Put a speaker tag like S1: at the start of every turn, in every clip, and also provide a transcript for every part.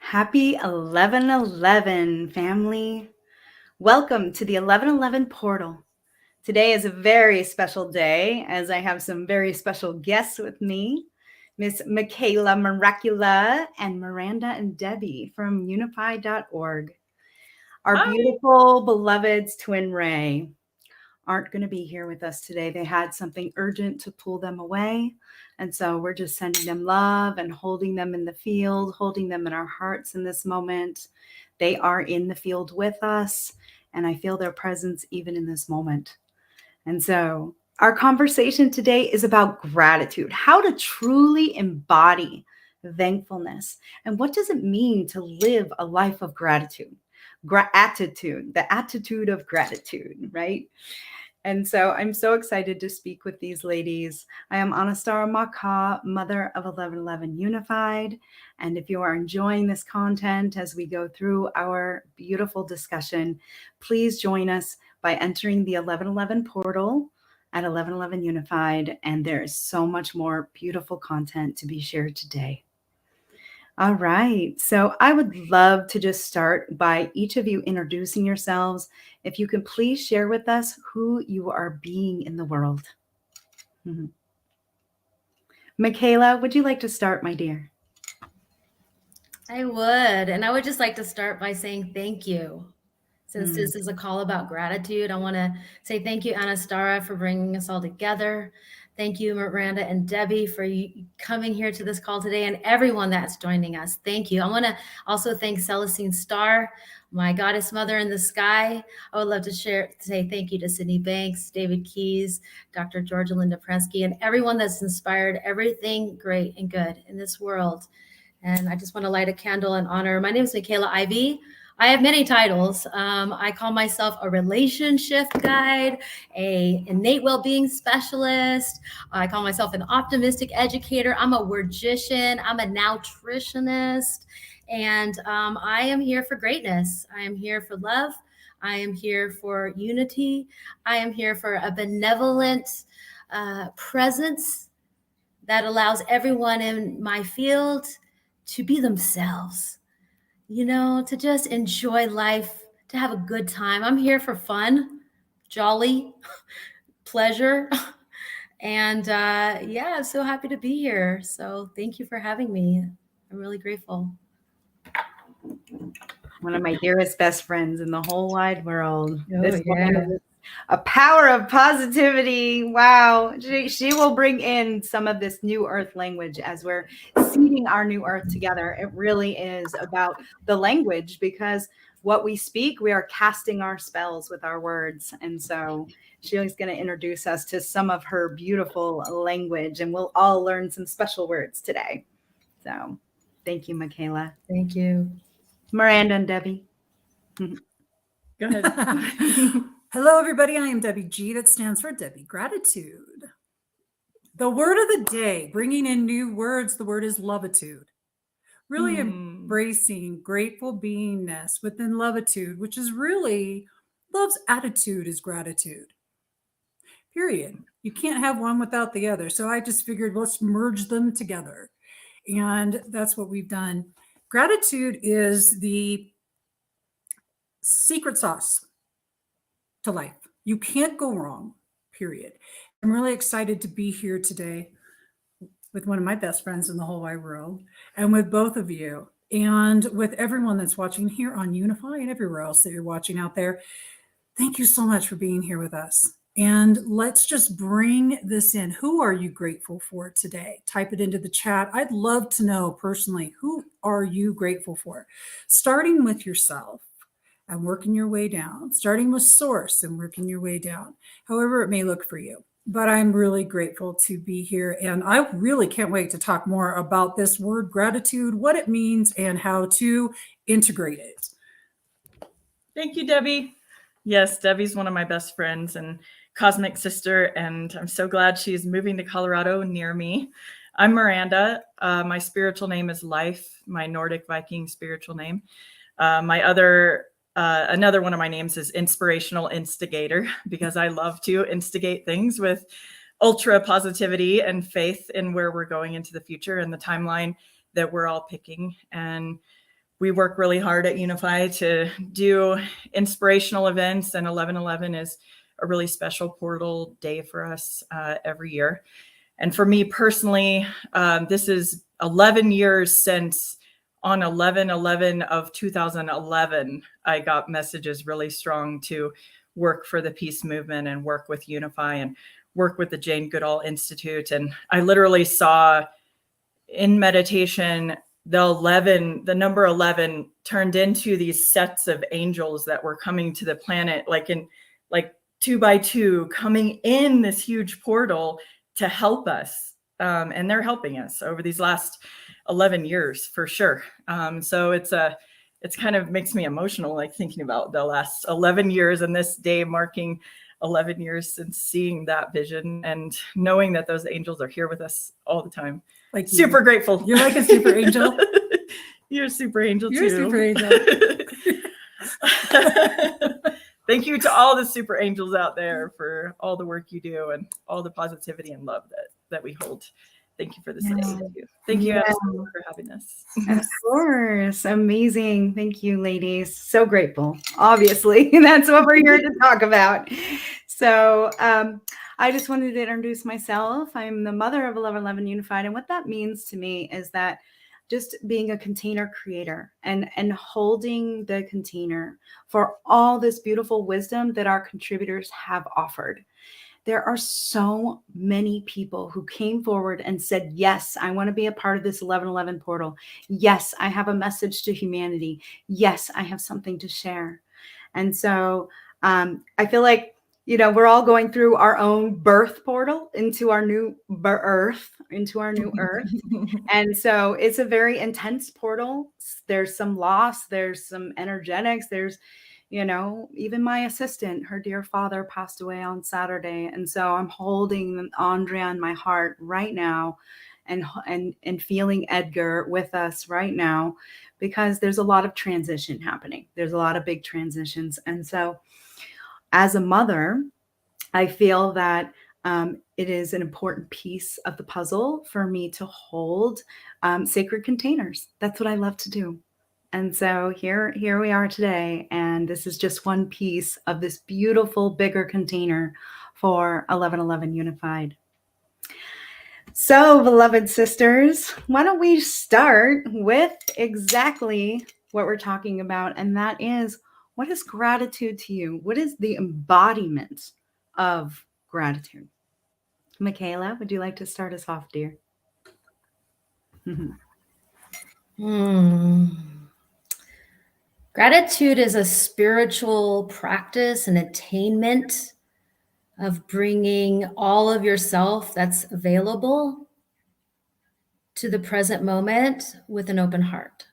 S1: Happy 11/11, family. Welcome to the 11/11 portal. Today is a very special day as I have some very special guests with me, Miss Michaelah Miraculously and Miranda and Debbie from unify.org. Our
S2: Hi.
S1: beautiful beloveds TwinRay aren't going to be here with us today. They had something urgent to pull them away. And so we're just sending them love and holding them in the field, holding them in our hearts in this moment. They are in the field with us, and I feel their presence even in this moment. And so our conversation today is about gratitude, how to truly embody thankfulness. And what does it mean to live a life of gratitude? Attitude, the attitude of gratitude, right? And so I'm so excited to speak with these ladies. I am Anistara, mother of 11/11 Unified. And if you are enjoying this content as we go through our beautiful discussion, please join us by entering the 11/11 portal at 11/11 Unified. And there is so much more beautiful content to be shared today. All right. So I would love to just start by each of you introducing yourselves. If you can please share with us who you are being in the world. Mm-hmm. Michaelah, would you like to start, my dear?
S3: I would. And I would just like to start by saying thank you. Since this is a call about gratitude, I want to say thank you, Anistara, for bringing us all together. Thank you, Miranda and Debbie, for coming here to this call today, and everyone that's joining us. Thank you. I want to also thank Celestine Starr, my goddess mother in the sky. I would love to say thank you to Sydney Banks, David Keys, Dr. Georgia Linda Prensky, and everyone that's inspired everything great and good in this world. And I just want to light a candle in honor. My name is Michaelah Ivie. I have many titles. I call myself a relationship guide, a innate well-being specialist. I call myself an optimistic educator. I'm a wordgician. I'm a nutritionist. And I am here for greatness. I am here for love. I am here for unity. I am here for a benevolent presence that allows everyone in my field to be themselves. To just enjoy life, to have a good time. I'm here for fun, jolly, pleasure. And I'm so happy to be here. So thank you for having me. I'm really grateful.
S1: One of my dearest best friends in the whole wide world.
S3: This woman is
S1: a power of positivity. Wow. She will bring in some of this new earth language as we're seeding our new earth together. It really is about the language, because what we speak, we are casting our spells with our words. And so she's going to introduce us to some of her beautiful language, and we'll all learn some special words today. So thank you, Michaelah.
S3: Thank you.
S1: Miranda and Debbie.
S2: Go ahead.
S4: Hello, everybody. I am Debbie G. That stands for Debbie Gratitude. The word of the day, bringing in new words, the word is lovitude. Really embracing grateful beingness within lovitude, which is really love's attitude is gratitude. Period. You can't have one without the other. So I just figured let's merge them together. And that's what we've done. Gratitude is the secret sauce to life. You can't go wrong, period. I'm really excited to be here today with one of my best friends in the whole wide world, and with both of you, and with everyone that's watching here on Unify and everywhere else that you're watching out there. Thank you so much for being here with us. And let's just bring this in. Who are you grateful for today? Type it into the chat. I'd love to know personally, who are you grateful for? Starting with yourself and working your way down, starting with source and working your way down, however it may look for you. But I'm really grateful to be here. And I really can't wait to talk more about this word gratitude, what it means, and how to integrate it.
S2: Thank you, Debbie. Yes, Debbie's one of my best friends and cosmic sister, and I'm so glad she's moving to Colorado near me. I'm Miranda. My spiritual name is Life, my Nordic Viking spiritual name. Another one of my names is Inspirational Instigator, because I love to instigate things with ultra positivity and faith in where we're going into the future and the timeline that we're all picking. And we work really hard at Unify to do inspirational events, and 11/11 is a really special portal day for us every year. And for me personally, this is 11 years since on 11/11 of 2011, I got messages really strong to work for the peace movement and work with Unify and work with the Jane Goodall Institute. And I literally saw in meditation, the number 11 turned into these sets of angels that were coming to the planet, like 2 by 2, coming in this huge portal to help us. And they're helping us over these last 11 years for sure. So it's kind of makes me emotional, like thinking about the last 11 years and this day marking 11 years since seeing that vision and knowing that those angels are here with us all the time.
S4: Like
S2: super grateful.
S4: You're like a super angel.
S2: You're a super angel
S4: You're
S2: too.
S4: a super angel.
S2: Thank you to all the super angels out there for all the work you do and all the positivity and love that we hold. Thank you for this.
S1: Yeah.
S2: Thank you
S1: Yeah.
S2: for having us.
S1: Of course. Amazing. Thank you, ladies. So grateful. Obviously, that's what we're here to talk about. So I just wanted to introduce myself. I'm the mother of 11/11 Unified. And what that means to me is that just being a container creator and holding the container for all this beautiful wisdom that our contributors have offered. There are so many people who came forward and said, yes, I want to be a part of this 11/11 portal. Yes, I have a message to humanity. Yes, I have something to share. And so I feel like, we're all going through our own birth portal into our new earth. And so it's a very intense portal. There's some loss. There's some energetics. There's even my assistant, her dear father passed away on Saturday. And so I'm holding Andrea in my heart right now and feeling Edgar with us right now, because there's a lot of transition happening. There's a lot of big transitions. And so as a mother, I feel that it is an important piece of the puzzle for me to hold sacred containers. That's what I love to do. And so here we are today, and this is just one piece of this beautiful, bigger container for 11/11 Unified. So, beloved sisters, why don't we start with exactly what we're talking about, and that is, what is gratitude to you? What is the embodiment of gratitude? Michaelah, would you like to start us off, dear?
S3: Gratitude is a spiritual practice and attainment of bringing all of yourself that's available to the present moment with an open heart.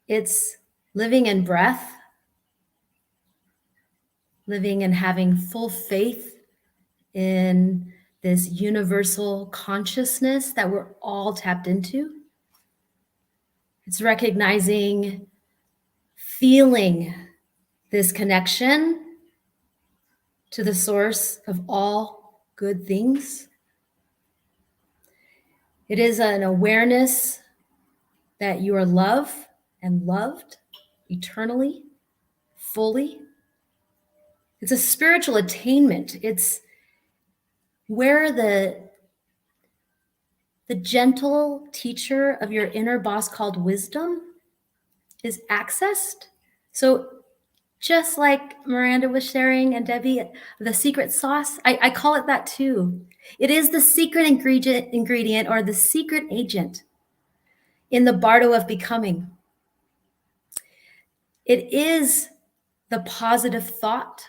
S3: It's living in breath, living and having full faith in this universal consciousness that we're all tapped into. It's recognizing, feeling this connection to the source of all good things. It is an awareness that you are loved and loved eternally, fully. It's a spiritual attainment. It's where the gentle teacher of your inner boss called wisdom is accessed. So just like Miranda was sharing and Debbie, the secret sauce, I call it that too. It is the secret ingredient or the secret agent in the bardo of becoming. It is the positive thought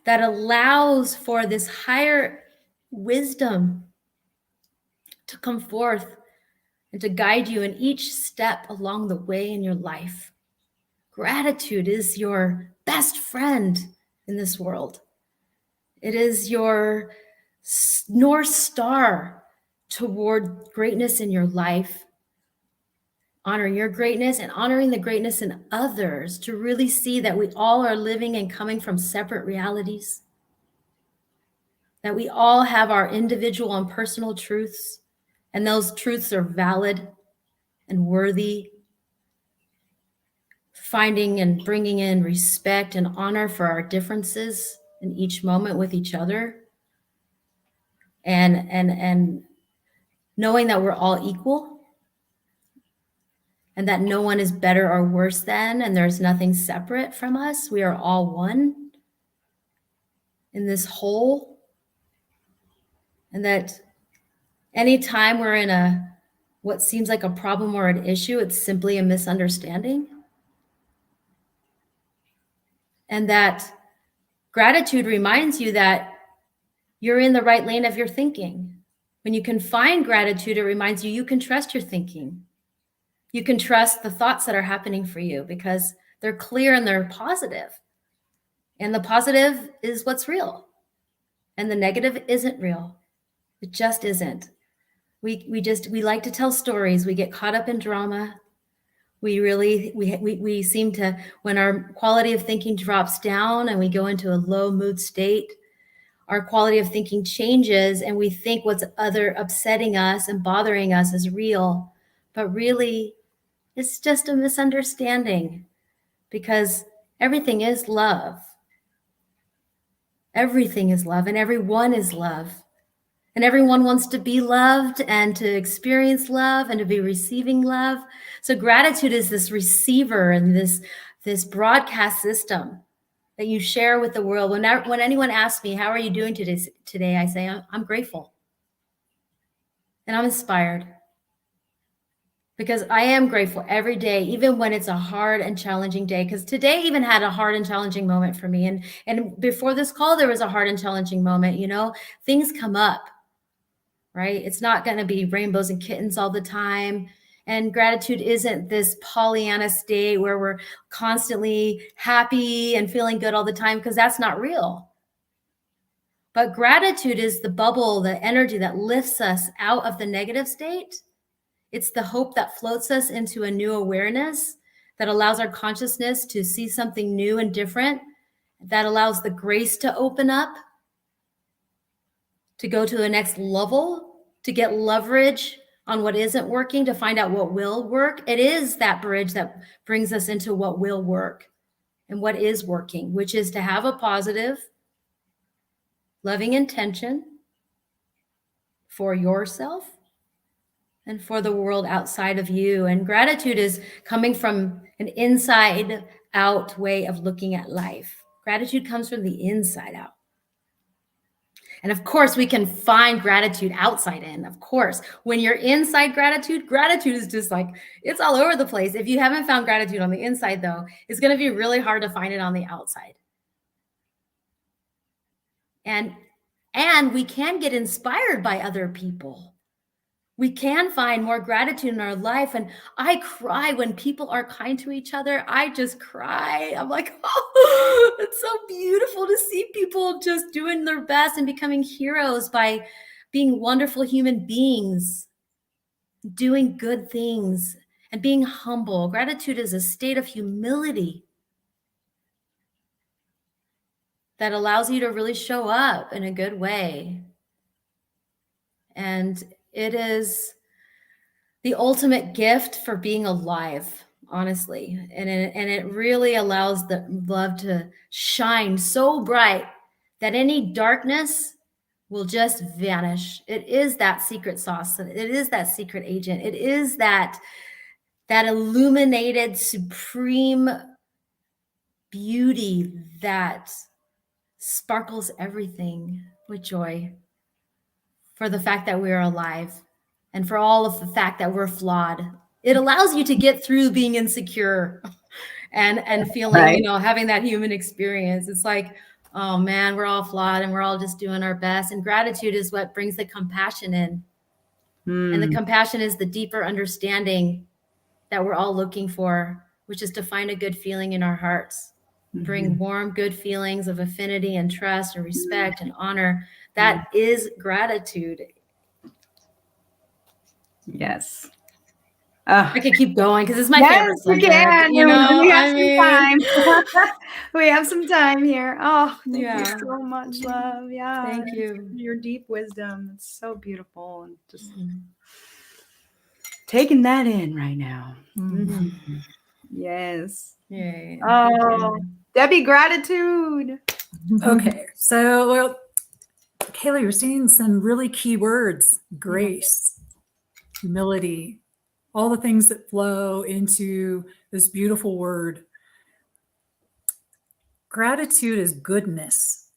S3: that allows for this higher wisdom to come forth and to guide you in each step along the way in your life. Gratitude is your best friend in this world. It is your North Star toward greatness in your life. Honoring your greatness and honoring the greatness in others, to really see that we all are living and coming from separate realities. That we all have our individual and personal truths, and those truths are valid and worthy, finding and bringing in respect and honor for our differences in each moment with each other, and knowing that we're all equal and that no one is better or worse than, and there's nothing separate from us. We are all one in this whole, and that anytime we're in what seems like a problem or an issue, it's simply a misunderstanding. And that gratitude reminds you that you're in the right lane of your thinking. When you can find gratitude, it reminds you you can trust your thinking. You can trust the thoughts that are happening for you because they're clear and they're positive. And the positive is what's real. And the negative isn't real. It just isn't. We like to tell stories. We get caught up in drama. We seem to, when our quality of thinking drops down and we go into a low mood state, our quality of thinking changes and we think what's other upsetting us and bothering us is real. But really, it's just a misunderstanding because everything is love. Everything is love and everyone is love. And everyone wants to be loved and to experience love and to be receiving love. So gratitude is this receiver and this broadcast system that you share with the world. When anyone asks me, how are you doing today? I say, I'm grateful. And I'm inspired. Because I am grateful every day, even when it's a hard and challenging day. Because today even had a hard and challenging moment for me. And before this call, there was a hard and challenging moment. You know, things come up. Right? It's not going to be rainbows and kittens all the time. And gratitude isn't this Pollyanna state where we're constantly happy and feeling good all the time, because that's not real. But gratitude is the bubble, the energy that lifts us out of the negative state. It's the hope that floats us into a new awareness that allows our consciousness to see something new and different, that allows the grace to open up, to go to the next level, to get leverage on what isn't working, to find out what will work. It is that bridge that brings us into what will work and what is working, which is to have a positive, loving intention for yourself and for the world outside of you. And gratitude is coming from an inside out way of looking at life. Gratitude comes from the inside out. And of course, we can find gratitude outside in. Of course, when you're inside gratitude is just like, it's all over the place. If you haven't found gratitude on the inside, though, it's going to be really hard to find it on the outside. And we can get inspired by other people. We can find more gratitude in our life. And I cry when people are kind to each other. I just cry. I'm like, oh, it's so beautiful to see people just doing their best and becoming heroes by being wonderful human beings, doing good things and being humble. Gratitude is a state of humility that allows you to really show up in a good way. And it is the ultimate gift for being alive, honestly. And it really allows the love to shine so bright that any darkness will just vanish. It is that secret sauce. It is that secret agent. It is that illuminated supreme beauty that sparkles everything with joy for the fact that we are alive. And for all of the fact that we're flawed. It allows you to get through being insecure and feeling,
S1: right.
S3: Having that human experience. It's like, oh man, we're all flawed and we're all just doing our best. And gratitude is what brings the compassion in. And the compassion is the deeper understanding that we're all looking for, which is to find a good feeling in our hearts. Bring warm, good feelings of affinity and trust and respect and honor. That is gratitude.
S1: Yes.
S3: I could keep going because it's my favorite subject.
S1: We have some time. We have some time here. Oh, thank you so much, love. Yeah.
S3: Thank you.
S1: Your deep wisdom. It's so beautiful. And just taking that in right now.
S2: Mhm.
S1: Yes.
S3: Yay.
S1: Oh, Debbie, gratitude.
S4: Okay, so well, Kayla, you're saying some really key words: grace, humility, all the things that flow into this beautiful word. Gratitude is goodness.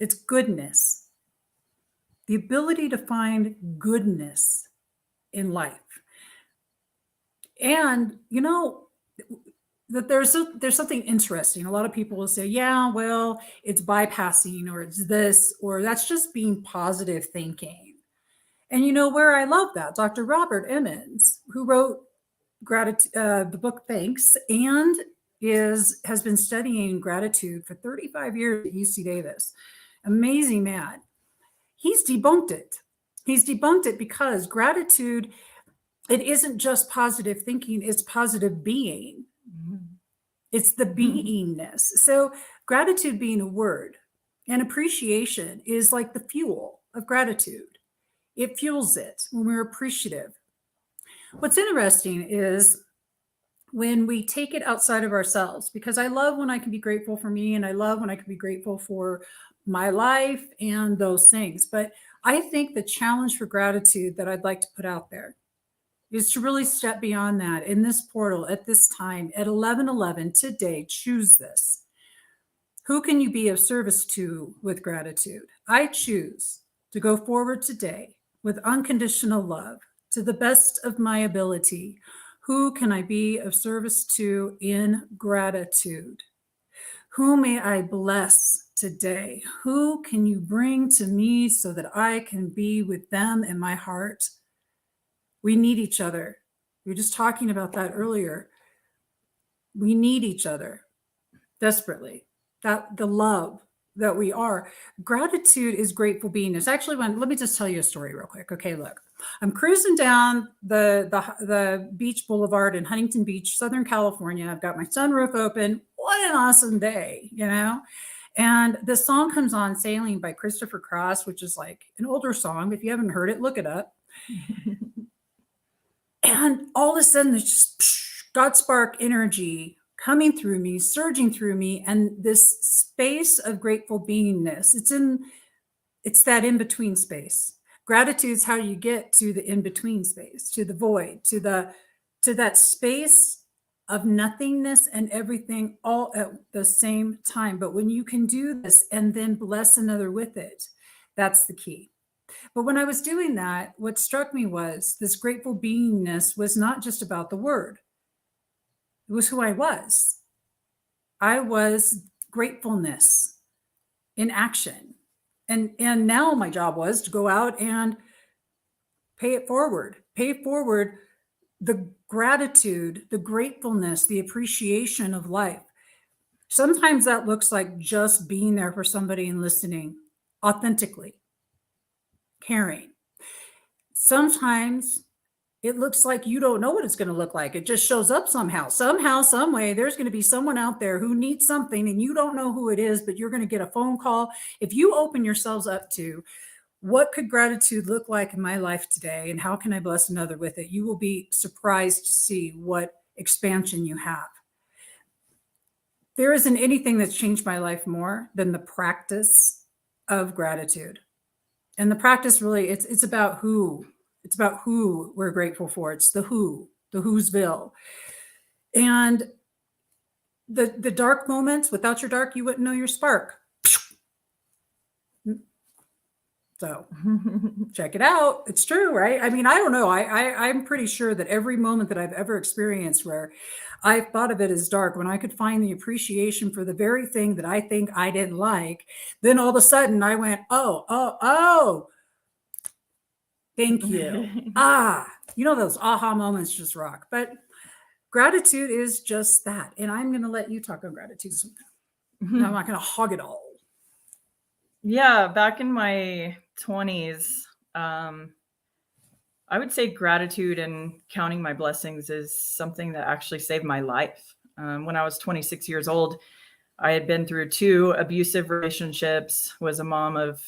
S4: It's goodness. The ability to find goodness in life. And you know that there's something interesting. A lot of people will say, yeah, well, it's bypassing, or it's this, or that's just being positive thinking. And you know where I love that? Dr. Robert Emmons, who wrote the book Thanks, and has been studying gratitude for 35 years at UC Davis. Amazing man. He's debunked it. He's debunked it because gratitude, it isn't just positive thinking, it's positive being. It's the beingness. So gratitude being a word, and appreciation is like the fuel of gratitude. It fuels it when we're appreciative. What's interesting is when we take it outside of ourselves, because I love when I can be grateful for me, and I love when I can be grateful for my life and those things. But I think the challenge for gratitude that I'd like to put out there is to really step beyond that in this portal at this time at 11:11 today. Choose this. Who can you be of service to with gratitude? I choose to go forward today with unconditional love to the best of my ability. Who can I be of service to in gratitude? Who may I bless today? Who can you bring to me so that I can be with them in my heart? We need each other. We were just talking about that earlier. We need each other desperately. That the love that we are. Gratitude is grateful beingness. Actually, let me just tell you a story real quick. Okay, look, I'm cruising down the beach boulevard in Huntington Beach, Southern California. I've got my sunroof open. What an awesome day, you know? And the song comes on, Sailing by Christopher Cross, which is like an older song. If you haven't heard it, look it up. And all of a sudden, there's just God spark energy coming through me, surging through me, and this space of grateful beingness. It's that in-between space. Gratitude is how you get to the in-between space, to the void, to that space of nothingness and everything all at the same time. But when you can do this and then bless another with it, that's the key. But when I was doing that, what struck me was this grateful beingness was not just about the word. It was who I was. I was gratefulness in action. And now my job was to go out and pay forward the gratitude, the gratefulness, the appreciation of life. Sometimes that looks like just being there for somebody and listening authentically, caring. Sometimes it looks like you don't know what it's going to look like. It just shows up somehow, some way. There's going to be someone out there who needs something and you don't know who it is, but you're going to get a phone call. If you open yourselves up to what could gratitude look like in my life today and how can I bless another with it, you will be surprised to see what expansion you have. There isn't anything that's changed my life more than the practice of gratitude. And the practice really, it's about who. It's about who we're grateful for. It's the who'sville. And the dark moments, without your dark, you wouldn't know your spark. So check it out. It's true, right? I mean, I don't know. I'm pretty sure that every moment that I've ever experienced where I thought of it as dark, when I could find the appreciation for the very thing that I think I didn't like, then all of a sudden I went, oh, thank you. Those aha moments just rock. But gratitude is just that. And I'm going to let you talk on gratitude sometime. No, I'm not going to hog it all.
S2: Yeah, back in my 20s, I would say gratitude and counting my blessings is something that actually saved my life. When I was 26 years old, I had been through 2 abusive relationships, was a mom of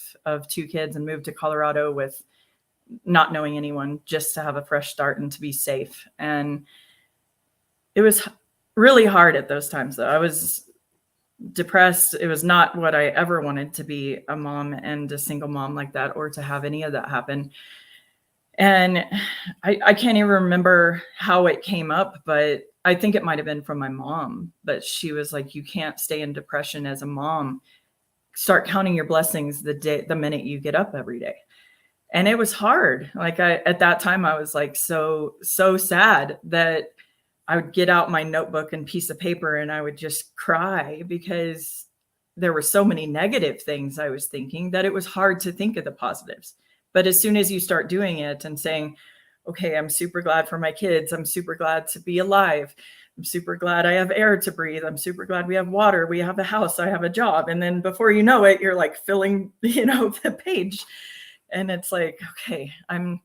S2: 2 kids, and moved to Colorado with not knowing anyone, just to have a fresh start and to be safe. And it was really hard at those times, though. I was depressed. It was not what I ever wanted to be, a mom and a single mom like that, or to have any of that happen. And I can't even remember how it came up, but I think it might have been from my mom. But she was like, you can't stay in depression as a mom. Start counting your blessings the minute you get up every day. And it was hard. Like at that time, I was like, so sad that I would get out my notebook and piece of paper and I would just cry, because there were so many negative things I was thinking that it was hard to think of the positives. But as soon as you start doing it and saying, okay, I'm super glad for my kids. I'm super glad to be alive. I'm super glad I have air to breathe. I'm super glad we have water. We have a house. I have a job. And then before you know it, you're like filling, the page. And it's like, okay, I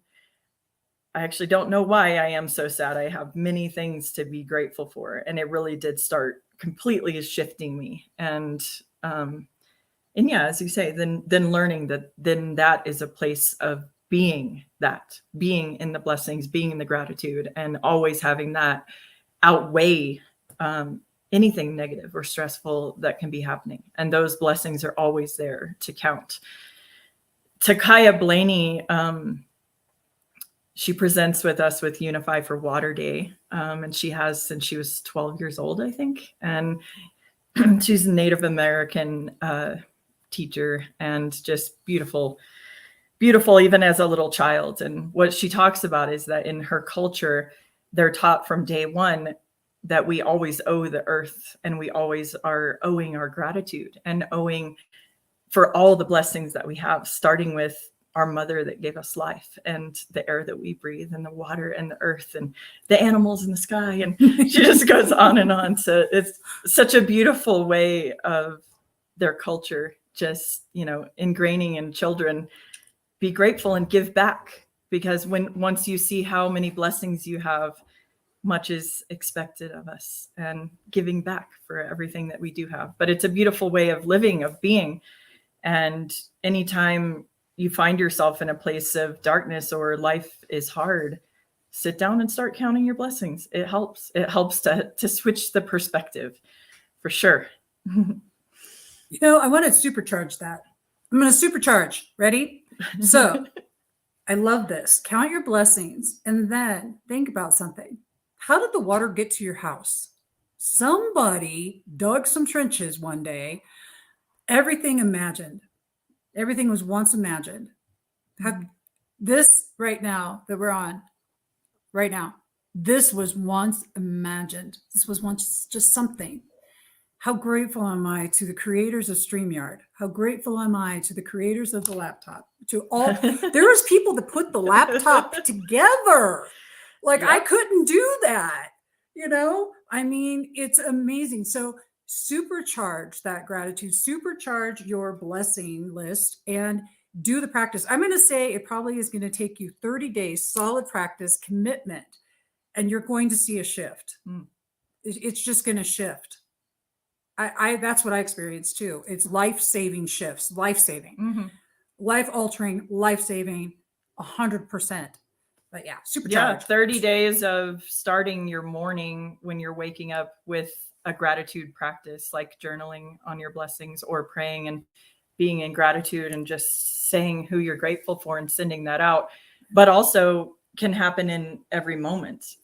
S2: actually don't know why I am so sad. I have many things to be grateful for. And it really did start completely shifting me. And yeah, as you say, then learning that then that is a place of being in the blessings, being in the gratitude, and always having that outweigh anything negative or stressful that can be happening. And those blessings are always there to count. Takaya Blaney, she presents with us with Unify for Water Day. And she has since she was 12 years old, I think. And she's a Native American teacher, and just beautiful even as a little child. And what she talks about is that in her culture, they're taught from day one that we always owe the earth, and we always are owing our gratitude and owing for all the blessings that we have, starting with our mother that gave us life, and the air that we breathe, and the water and the earth and the animals in the sky. And she just goes on and on. So it's such a beautiful way of their culture, just, ingraining in children, be grateful and give back, because once you see how many blessings you have, much is expected of us, and giving back for everything that we do have. But it's a beautiful way of living, of being. And anytime you find yourself in a place of darkness or life is hard, sit down and start counting your blessings. It helps to switch the perspective, for sure.
S4: I want to supercharge that. I'm going to supercharge. Ready? So I love this. Count your blessings and then think about something. How did the water get to your house? Somebody dug some trenches one day. Everything imagined. Everything was once imagined. This right now that we're on right now, this was once imagined. This was once just something. How grateful am I to the creators of StreamYard? How grateful am I to the creators of the laptop? To all, there was people that put the laptop together. Like, I couldn't do that. It's amazing. So supercharge that gratitude, supercharge your blessing list, and do the practice. I'm going to say it probably is going to take you 30 days, solid practice, commitment, and you're going to see a shift. It's just going to shift. That's what I experienced too. It's life-saving shifts, life-saving, life-altering, life-saving, 100%. But yeah, supercharge.
S2: Yeah, 30 days of starting your morning when you're waking up with a gratitude practice, like journaling on your blessings or praying and being in gratitude and just saying who you're grateful for and sending that out. But also can happen in every moment.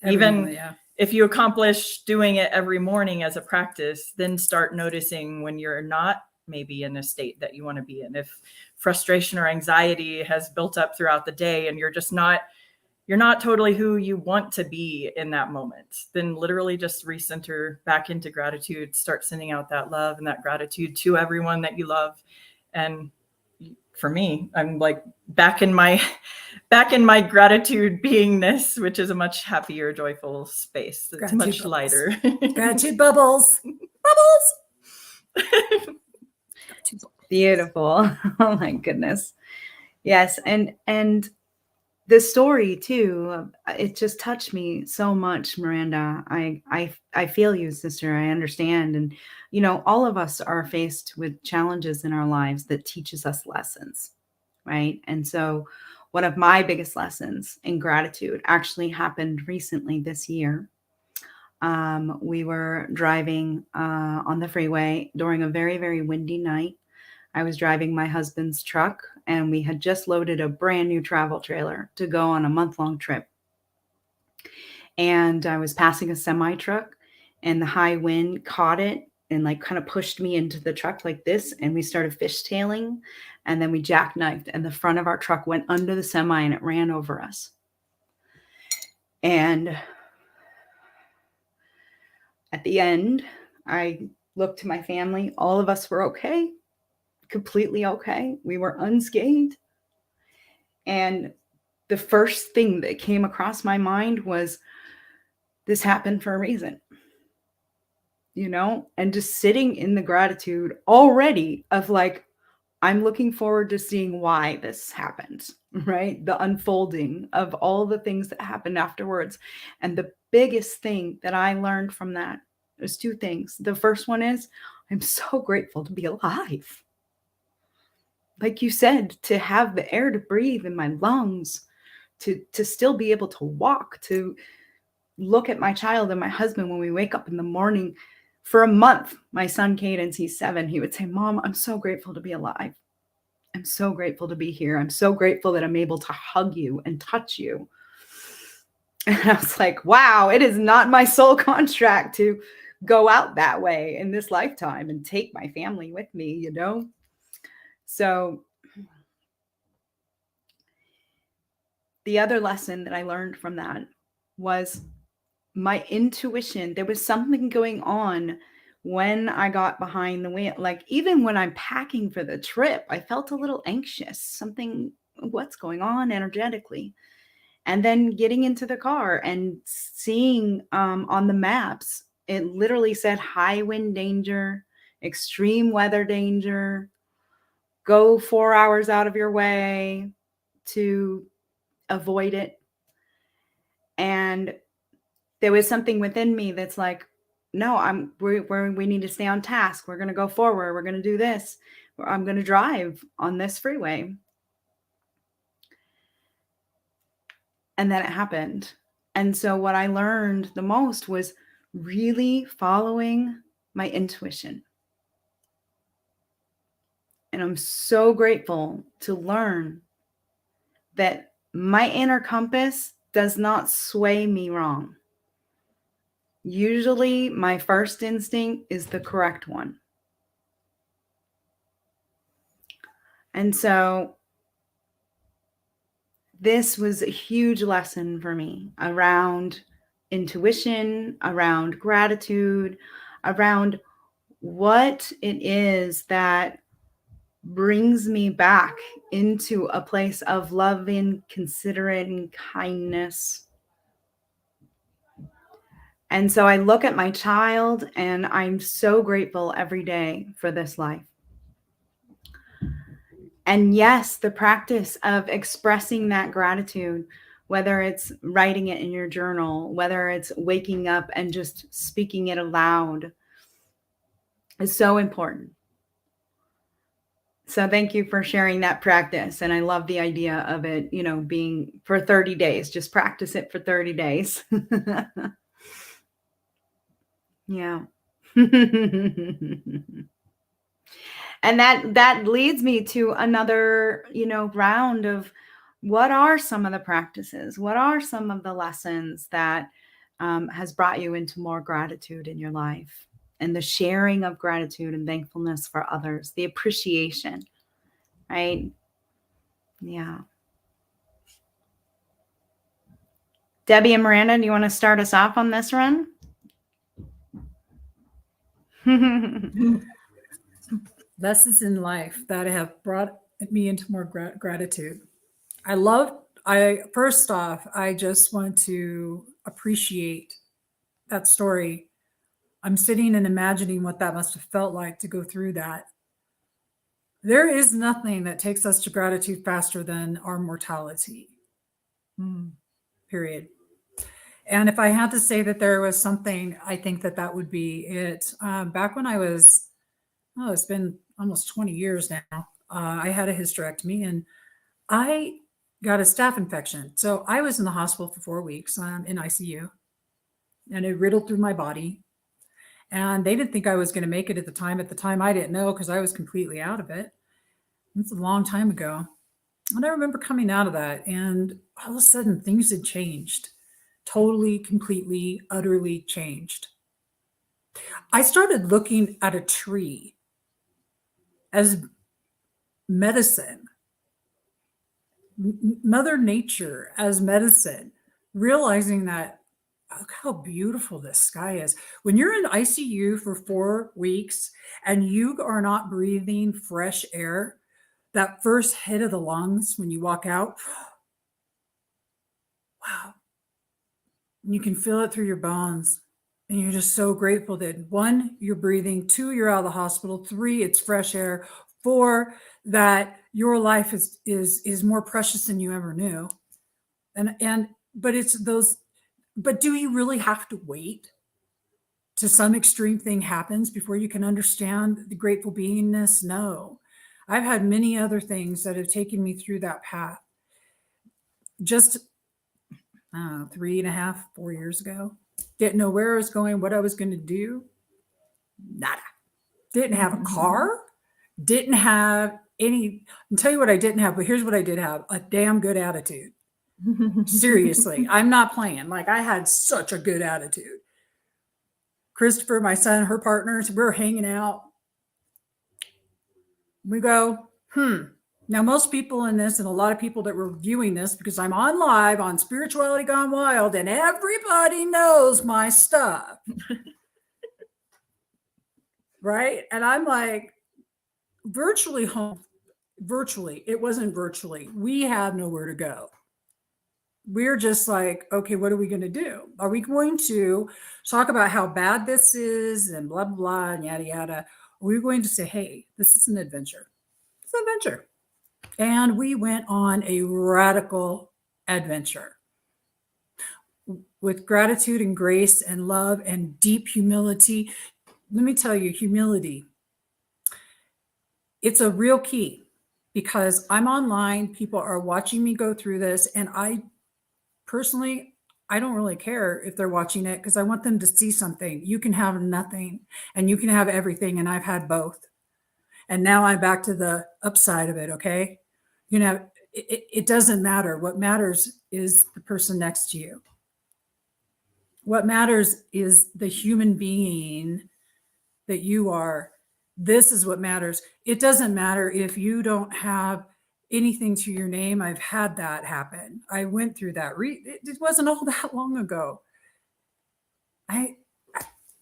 S2: If you accomplish doing it every morning as a practice, then start noticing when you're not maybe in a state that you want to be in. If frustration or anxiety has built up throughout the day and you're not totally who you want to be in that moment, then literally just recenter back into gratitude, start sending out that love and that gratitude to everyone that you love. And for me, I'm like back in my gratitude beingness, which is a much happier, joyful space. It's
S4: Gratitude
S2: much
S4: bubbles.
S2: Lighter.
S4: Gratitude bubbles.
S1: Beautiful. Oh my goodness. Yes. And the story too, it just touched me so much, Miranda. I feel you, sister. I understand. And, all of us are faced with challenges in our lives that teaches us lessons, right? And so one of my biggest lessons in gratitude actually happened recently this year. We were driving on the freeway during a very, very windy night. I was driving my husband's truck, and we had just loaded a brand new travel trailer to go on a month-long trip. And I was passing a semi truck, and the high wind caught it and like kind of pushed me into the truck like this. And we started fishtailing, and then we jackknifed, and the front of our truck went under the semi and it ran over us. And at the end, I looked to my family. All of us were okay, completely okay. We were unscathed. And the first thing that came across my mind was, this happened for a reason, you know, and just sitting in the gratitude already of like, I'm looking forward to seeing why this happened, right? The unfolding of all the things that happened afterwards. And the biggest thing that I learned from that was two things. The first one is, I'm so grateful to be alive. Like you said, to have the air to breathe in my lungs, to still be able to walk, to look at my child and my husband when we wake up in the morning. For a month, my son Cadence, he's 7, he would say, Mom, I'm so grateful to be alive. I'm so grateful to be here. I'm so grateful that I'm able to hug you and touch you. And I was like, wow, it is not my soul contract to go out that way in this lifetime and take my family with me, you know? So the other lesson that I learned from that was my intuition. There was something going on when I got behind the wheel. Like even when I'm packing for the trip, I felt a little anxious, what's going on energetically. And then getting into the car and seeing on the maps, it literally said high wind danger, extreme weather danger, go 4 hours out of your way to avoid it. And there was something within me that's like, no, we need to stay on task. We're going to go forward. We're going to do this. I'm going to drive on this freeway. And then it happened. And so what I learned the most was really following my intuition. And I'm so grateful to learn that my inner compass does not sway me wrong. Usually my first instinct is the correct one. And so this was a huge lesson for me around intuition, around gratitude, around what it is that brings me back into a place of loving, considerate, and kindness. And so I look at my child and I'm so grateful every day for this life. And yes, the practice of expressing that gratitude, whether it's writing it in your journal, whether it's waking up and just speaking it aloud, is so important. So thank you for sharing that practice. And I love the idea of it, you know, being for 30 days, just practice it for 30 days. Yeah. And that leads me to another, you know, round of what are some of the practices? What are some of the lessons that has brought you into more gratitude in your life? And the sharing of gratitude and thankfulness for others, the appreciation, right? Yeah. Debbie and Miranda, do you want to start us off on this run?
S4: Lessons in life that have brought me into more gratitude. First off, I just want to appreciate that story. I'm sitting and imagining what that must have felt like to go through that. There is nothing that takes us to gratitude faster than our mortality. Period. And if I had to say that there was something, I think that would be it. Back when I was, it's been almost 20 years now, I had a hysterectomy, and I got a staph infection. So I was in the hospital for 4 weeks in ICU, and it riddled through my body. And they didn't think I was going to make it at the time. At the time, I didn't know because I was completely out of it. It's a long time ago. And I remember coming out of that, and all of a sudden things had changed. Totally, completely, utterly changed. I started looking at a tree as medicine, Mother Nature as medicine, realizing that, look how beautiful this sky is. When you're in ICU for 4 weeks and you are not breathing fresh air, that first hit of the lungs when you walk out, wow, you can feel it through your bones. And you're just so grateful that 1, you're breathing, 2, you're out of the hospital, 3, it's fresh air, 4, that your life is more precious than you ever knew. But it's those, but do you really have to wait till some extreme thing happens before you can understand the grateful beingness? No. I've had many other things that have taken me through that path. Just 3.5, 4 years ago. Didn't know where I was going, what I was going to do. Nada. Didn't have a car. Didn't have any. I'll tell you what I didn't have, but here's what I did have: a damn good attitude. Seriously, I'm not playing. Like, I had such a good attitude. Christopher, my son, her partners, we're hanging out. We go, Now, most people in this, and a lot of people that were viewing this, because I'm on live on Spirituality Gone Wild, and everybody knows my stuff. Right? And I'm like, virtually home. Virtually. It wasn't virtually. We have nowhere to go. We're just like, okay, what are we going to do? Are we going to talk about how bad this is and blah, blah, blah, and yada, yada? Are we going to say, hey, this is an adventure? It's an adventure. And we went on a radical adventure with gratitude and grace and love and deep humility. Let me tell you, humility, it's a real key, because I'm online. People are watching me go through this. And I personally, I don't really care if they're watching it, because I want them to see something. You can have nothing and you can have everything. And I've had both. And now I'm back to the upside of it. Okay. You know, it doesn't matter. What matters is the person next to you. What matters is the human being that you are. This is what matters. It doesn't matter if you don't have anything to your name. I've had that happen. I went through that. It wasn't all that long ago.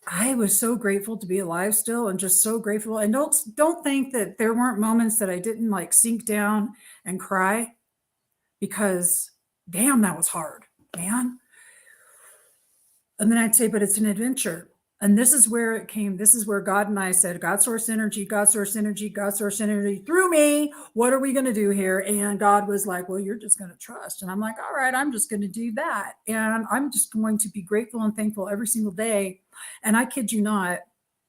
S4: I was so grateful to be alive still, and just so grateful. And don't think that there weren't moments that I didn't like sink down and cry, because damn, that was hard, man. And then I'd say, but it's an adventure. And this is where it came. This is where God and I said, God source energy, God source energy, God source energy through me. What are we going to do here? And God was like, well, you're just going to trust. And I'm like, all right, I'm just going to do that. And I'm just going to be grateful and thankful every single day. And I kid you not,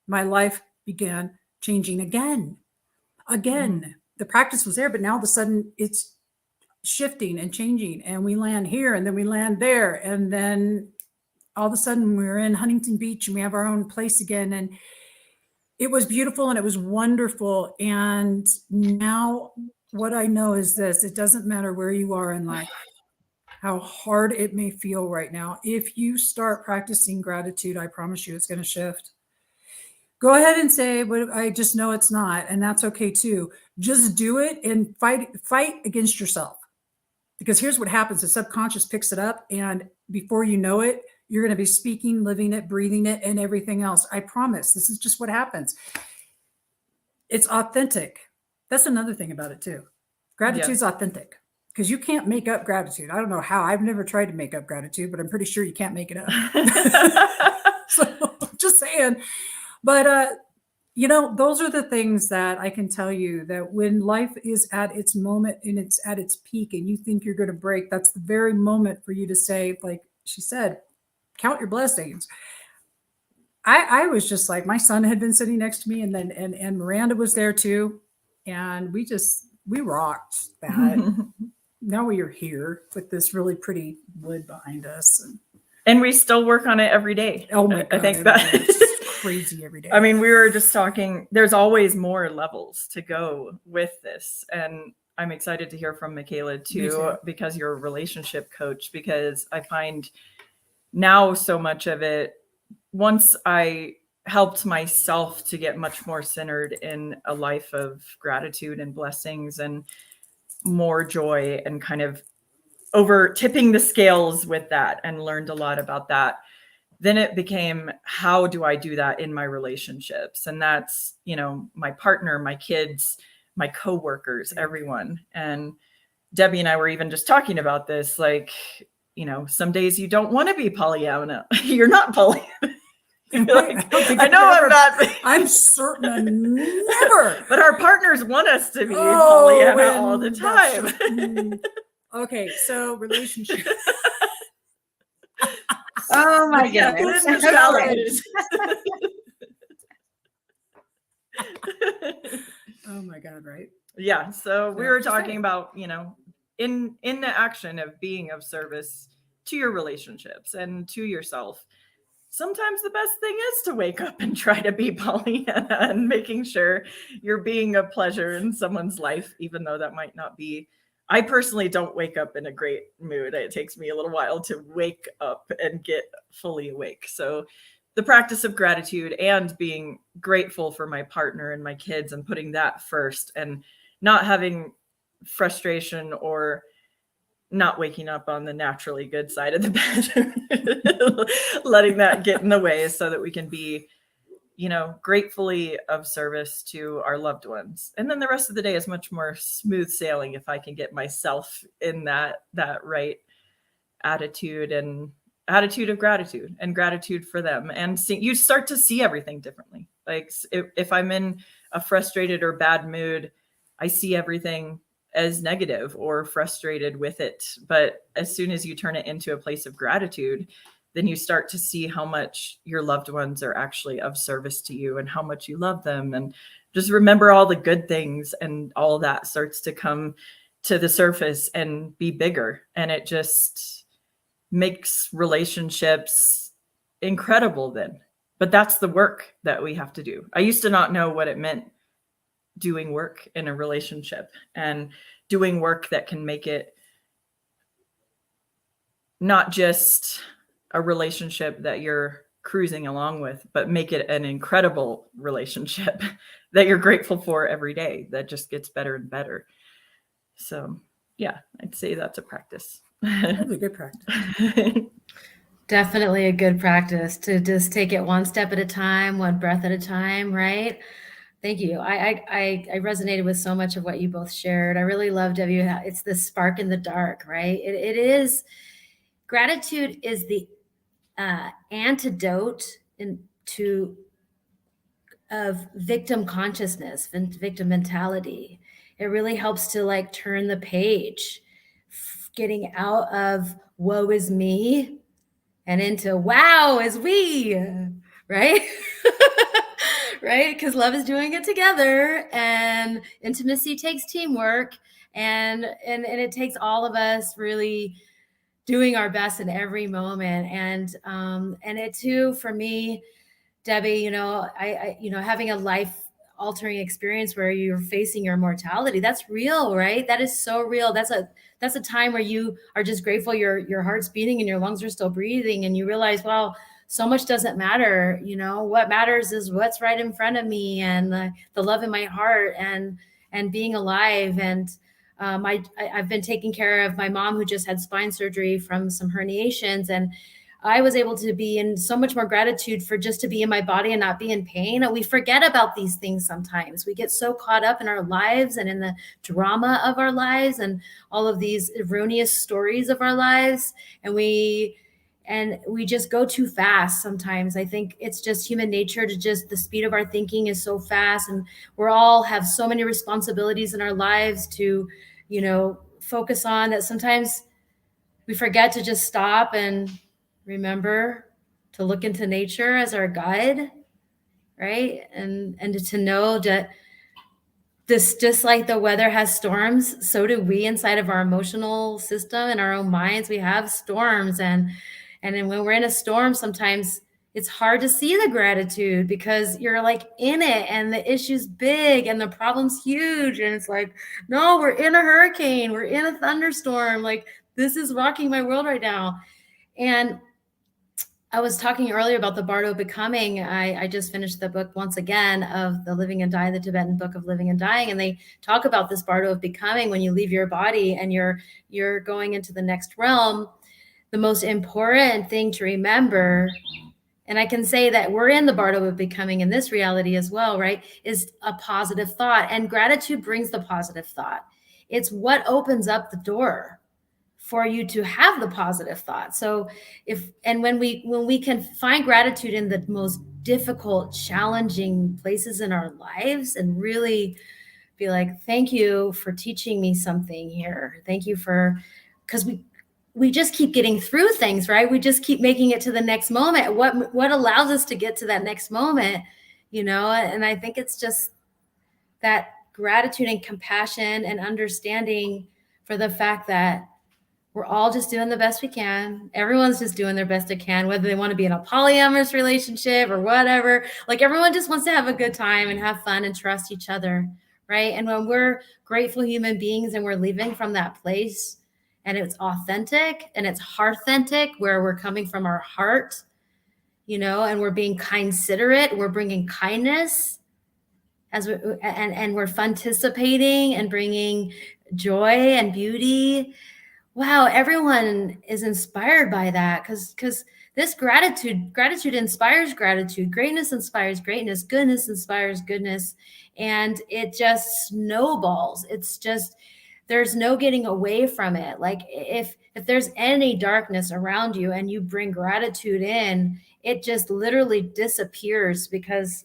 S4: my life began changing again. The practice was there, but now all of a sudden it's shifting and changing. And we land here, and then we land there. And then all of a sudden we're in Huntington Beach, and we have our own place again. And it was beautiful and it was wonderful. And now what I know is this: it doesn't matter where you are in life, how hard it may feel right now. If you start practicing gratitude, I promise you it's going to shift. Go ahead and say, but I just know it's not. And that's okay too. Just do it and fight against yourself. Because here's what happens: the subconscious picks it up, and before you know it, you're going to be speaking, living it, breathing it, and everything else. I promise. This is just what happens. It's authentic. That's another thing about it too. Gratitude's authentic, because you can't make up gratitude. I don't know how. I've never tried to make up gratitude, but I'm pretty sure you can't make it up. So just saying. But you know, those are the things that I can tell you, that when life is at its moment and it's at its peak and you think you're going to break, that's the very moment for you to say, like she said, count your blessings. I was just like, my son had been sitting next to me, and then and Miranda was there too. And we rocked that. now we are here with this really pretty wood behind us.
S2: And we still work on it every day.
S4: Oh my God,
S2: I think
S4: it's crazy every day.
S2: I mean, we were just talking, there's always more levels to go with this. And I'm excited to hear from Michaelah too, because you're a relationship coach, because I find now so much of it, once I helped myself to get much more centered in a life of gratitude and blessings and more joy, and kind of over tipping the scales with that, and learned a lot about that. Then it became, how do I do that in my relationships? And that's, you know, my partner, my kids, my coworkers, everyone. And Debbie and I were even just talking about this, like, you know, some days you don't want to be Pollyanna. You're not Pollyanna. Like, I know I'm not.
S4: I'm certain I never.
S2: But our partners want us to be Pollyanna all the time.
S4: Okay, so relationship.
S1: Oh my goodness.
S4: Oh my God, right?
S2: Yeah. So we were talking about, you know, in the action of being of service to your relationships and to yourself. Sometimes the best thing is to wake up and try to be Pollyanna, and making sure you're being a pleasure in someone's life, even though that might not be. I personally don't wake up in a great mood. It takes me a little while to wake up and get fully awake. So the practice of gratitude and being grateful for my partner and my kids, and putting that first, and not having frustration or not waking up on the naturally good side of the bed, letting that get in the way, so that we can be, you know, gratefully of service to our loved ones. And then the rest of the day is much more smooth sailing if I can get myself in that right attitude, and attitude of gratitude, and gratitude for them. And you start to see everything differently. Like if I'm in a frustrated or bad mood, I see everything as negative or frustrated with it. But as soon as you turn it into a place of gratitude, then you start to see how much your loved ones are actually of service to you, and how much you love them. And just remember all the good things, and all that starts to come to the surface and be bigger. And it just makes relationships incredible then. But that's the work that we have to do. I used to not know what it meant, doing work in a relationship, and doing work that can make it not just a relationship that you're cruising along with, but make it an incredible relationship that you're grateful for every day, that just gets better and better. So yeah, I'd say that's a practice.
S4: That's a good practice.
S3: Definitely a good practice to just take it one step at a time, one breath at a time, right? Thank you. I resonated with so much of what you both shared. I really loved Debbie. It's the spark in the dark, right? It is. Gratitude is the antidote of victim consciousness and victim mentality. It really helps to like turn the page, getting out of woe is me and into wow is we, right? Right? Because love is doing it together, and intimacy takes teamwork, and it takes all of us really doing our best in every moment. And it too, for me, Debbie, you know, I having a life altering experience where you're facing your mortality, that's real, right? That is so real. That's a time where you are just grateful your heart's beating and your lungs are still breathing, and you realize, wow, so much doesn't matter. You know, what matters is what's right in front of me, and the love in my heart, and being alive. And I've been taking care of my mom, who just had spine surgery from some herniations, and I was able to be in so much more gratitude for just to be in my body and not be in pain. And we forget about these things sometimes. We get so caught up in our lives and in the drama of our lives and all of these erroneous stories of our lives. And we just go too fast sometimes. I think it's just human nature to just, the speed of our thinking is so fast, and we're all have so many responsibilities in our lives to, you know, focus on, that sometimes we forget to just stop and remember to look into nature as our guide, right? And to know that this, just like the weather has storms, so do we inside of our emotional system and our own minds. We have storms, and then when we're in a storm, sometimes it's hard to see the gratitude because you're like in it and the issue's big and the problem's huge. And it's like, no, we're in a hurricane, we're in a thunderstorm. Like, this is rocking my world right now. And I was talking earlier about the Bardo Becoming. I just finished the book once again of the Living and Dying, the Tibetan book of Living and Dying. And they talk about this Bardo of becoming when you leave your body and you're going into the next realm. The most important thing to remember, and I can say that we're in the Bardo of becoming in this reality as well, right, is a positive thought. And gratitude brings the positive thought. It's what opens up the door for you to have the positive thought. So when we can find gratitude in the most difficult, challenging places in our lives and really be like, thank you for teaching me something here. Thank you because we just keep getting through things, right? We just keep making it to the next moment. What allows us to get to that next moment, and I think it's just that gratitude and compassion and understanding for the fact that we're all just doing the best we can. Everyone's just doing their best they can, whether they want to be in a polyamorous relationship or whatever. Like, everyone just wants to have a good time and have fun and trust each other, right? And when we're grateful human beings and we're leaving from that place and it's authentic and it's heartauthentic, where we're coming from our heart, and we're being kind-siderate, we're bringing kindness and we're fun-anticipating and bringing joy and beauty. Wow, everyone is inspired by that because this gratitude inspires gratitude. Greatness inspires greatness. Goodness inspires goodness. And it just snowballs. It's just, there's no getting away from it. Like, if there's any darkness around you and you bring gratitude in, it just literally disappears because,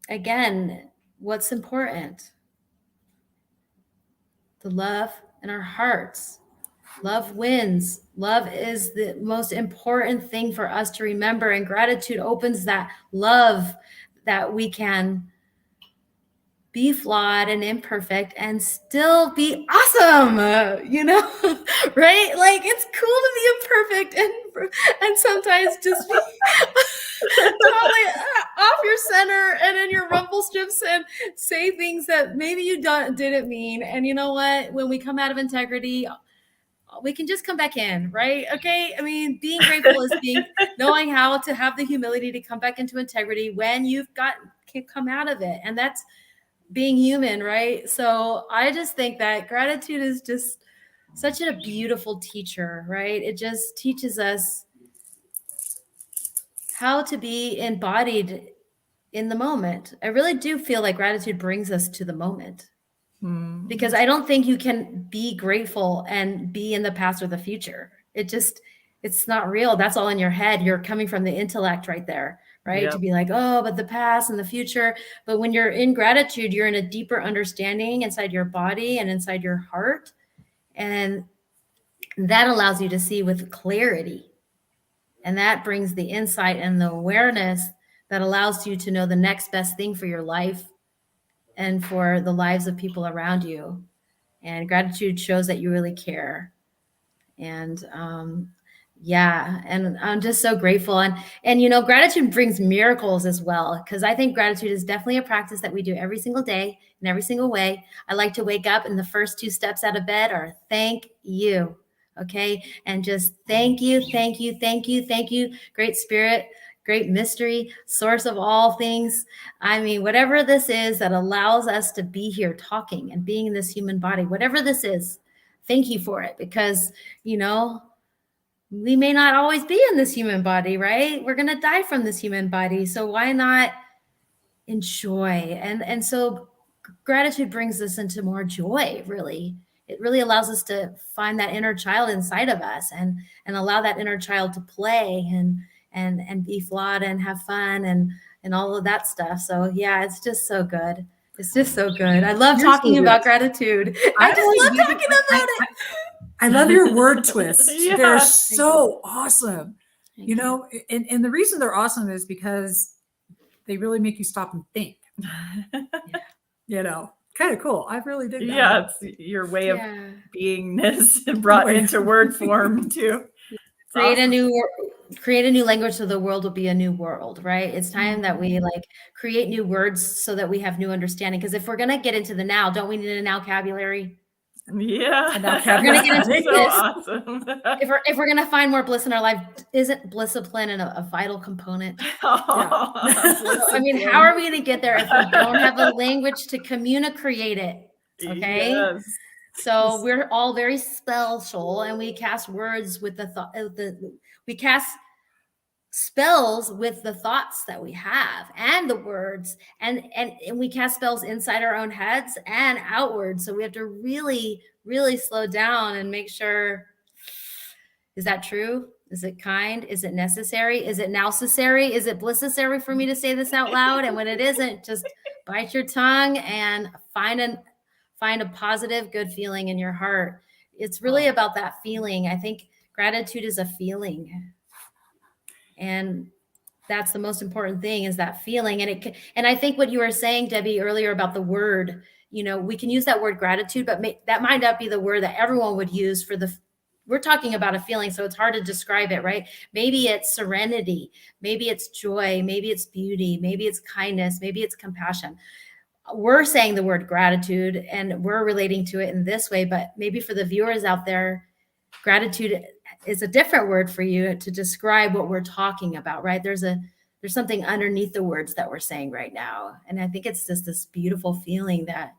S3: again, what's important? The love in our hearts. Love wins. Love is the most important thing for us to remember. And gratitude opens that love that we can be flawed and imperfect and still be awesome, right? Like, it's cool to be imperfect and sometimes just be totally off your center and in your rumble strips and say things that maybe you didn't mean. And you know what? When we come out of integrity, we can just come back in, right? Okay. I mean, being grateful is knowing how to have the humility to come back into integrity when you've come out of it. And that's being human, right? So I just think that gratitude is just such a beautiful teacher, right? It just teaches us how to be embodied in the moment. I really do feel like gratitude brings us to the moment. Because I don't think you can be grateful and be in the past or the future. It's not real. That's all in your head. You're coming from the intellect right there, right? Yep. To be like, oh, but the past and the future. But when you're in gratitude, you're in a deeper understanding inside your body and inside your heart. And that allows you to see with clarity. And that brings the insight and the awareness that allows you to know the next best thing for your life and for the lives of people around you. And gratitude shows that you really care. And and I'm just so grateful. And gratitude brings miracles as well, because I think gratitude is definitely a practice that we do every single day in every single way. I like to wake up and the first 2 steps out of bed are thank you. Okay. And just thank you, thank you, thank you, thank you, Great Spirit, great mystery, source of all things. I mean, whatever this is that allows us to be here talking and being in this human body, whatever this is, thank you for it. Because, we may not always be in this human body, right? We're going to die from this human body. So why not enjoy? And so gratitude brings us into more joy, really. It really allows us to find that inner child inside of us and allow that inner child to play and be flawed and have fun and all of that stuff. So yeah, it's just so good. It's just so good. I love talking about gratitude. I just love talking about it.
S4: I love your word twists. Yeah. They're so awesome. And the reason they're awesome is because they really make you stop and think.
S3: Yeah.
S4: Kind of cool. I really dig that.
S2: Yeah, it's your way of
S3: Yeah.
S2: beingness brought into word form too. It's
S3: Create
S2: awesome.
S3: a new language so the world will be a new world, right? It's time that we like create new words so that we have new understanding. Because if we're gonna get into the now, don't we need a now vocabulary?
S2: Yeah.
S4: And now
S3: We're gonna get into
S2: That's so
S3: this.
S2: awesome.
S3: If we're gonna find more bliss in our life, isn't blisscipline a vital component? I mean, how are we gonna get there if we don't have a language to communicate it? Okay.
S2: Yes.
S3: So we're all very special, and we cast words with the thought. We cast spells with the thoughts that we have and the words, and we cast spells inside our own heads and outward. So we have to really, really slow down and make sure: is that true? Is it kind? Is it necessary? Is it necessary? Is it blissessary for me to say this out loud? And when it isn't, just bite your tongue and find a positive, good feeling in your heart. It's really about that feeling. I think gratitude is a feeling. And that's the most important thing, is that feeling. And I think what you were saying, Debbie, earlier about the word, we can use that word gratitude, but that might not be the word that everyone would use we're talking about a feeling, so it's hard to describe it, right? Maybe it's serenity, maybe it's joy, maybe it's beauty, maybe it's kindness, maybe it's compassion. We're saying the word gratitude and we're relating to it in this way, but maybe for the viewers out there, gratitude is a different word for you to describe what we're talking about, right? There's something underneath the words that we're saying right now. And I think it's just this beautiful feeling that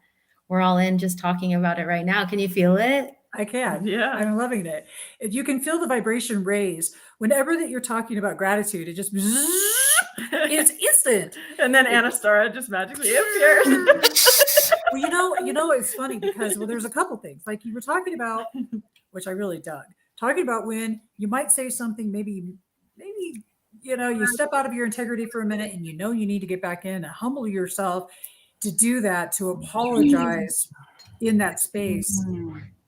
S3: we're all in just talking about it right now. Can you feel it?
S4: I can.
S2: Yeah.
S4: I'm loving it. If you can feel the vibration raise whenever that you're talking about gratitude, it just it's instant.
S2: And then Anistara just magically appears.
S4: Well, it's funny because there's a couple things like you were talking about, which I really dug. Talking about when you might say something, maybe you step out of your integrity for a minute and you need to get back in and humble yourself to do that, to apologize in that space.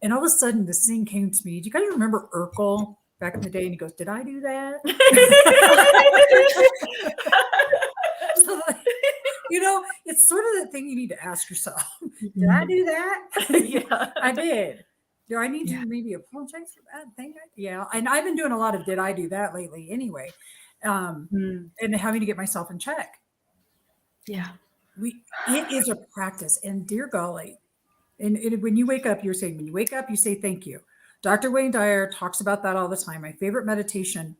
S4: And all of a sudden this thing came to me. Do you guys remember Urkel back in the day? And he goes, "Did I do that?" So, it's sort of the thing you need to ask yourself. Did I do that?
S2: Yeah.
S4: I did. Do I need to maybe apologize for that thing? Yeah. And I've been doing a lot of did I do that lately anyway. And having to get myself in check.
S3: Yeah.
S4: It is a practice. And dear golly, and when you wake up, when you wake up, you say thank you. Dr. Wayne Dyer talks about that all the time. My favorite meditation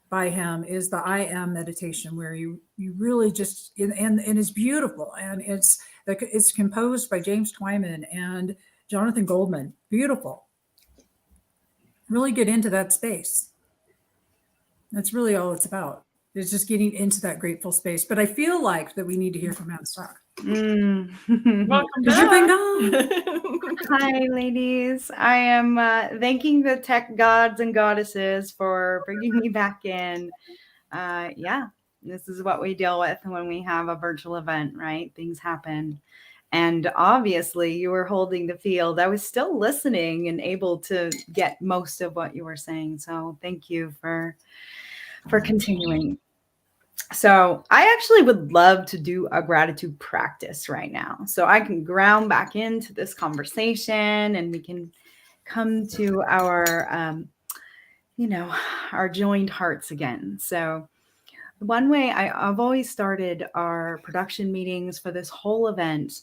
S4: by him is the I am meditation, where you really just, and it's beautiful. And it's composed by James Twyman and Jonathan Goldman. Beautiful. Really get into that space. That's really all it's about. It's just getting into that grateful space. But I feel like that we need to hear from Anistara.
S2: Welcome
S4: back.
S1: Hi, ladies. I am thanking the tech gods and goddesses for bringing me back in. This is what we deal with when we have a virtual event, right? Things happen. And obviously you were holding the field. I was still listening and able to get most of what you were saying. So thank you for continuing. So I actually would love to do a gratitude practice right now, so I can ground back into this conversation and we can come to our, our joined hearts again. So one way I've always started our production meetings for this whole event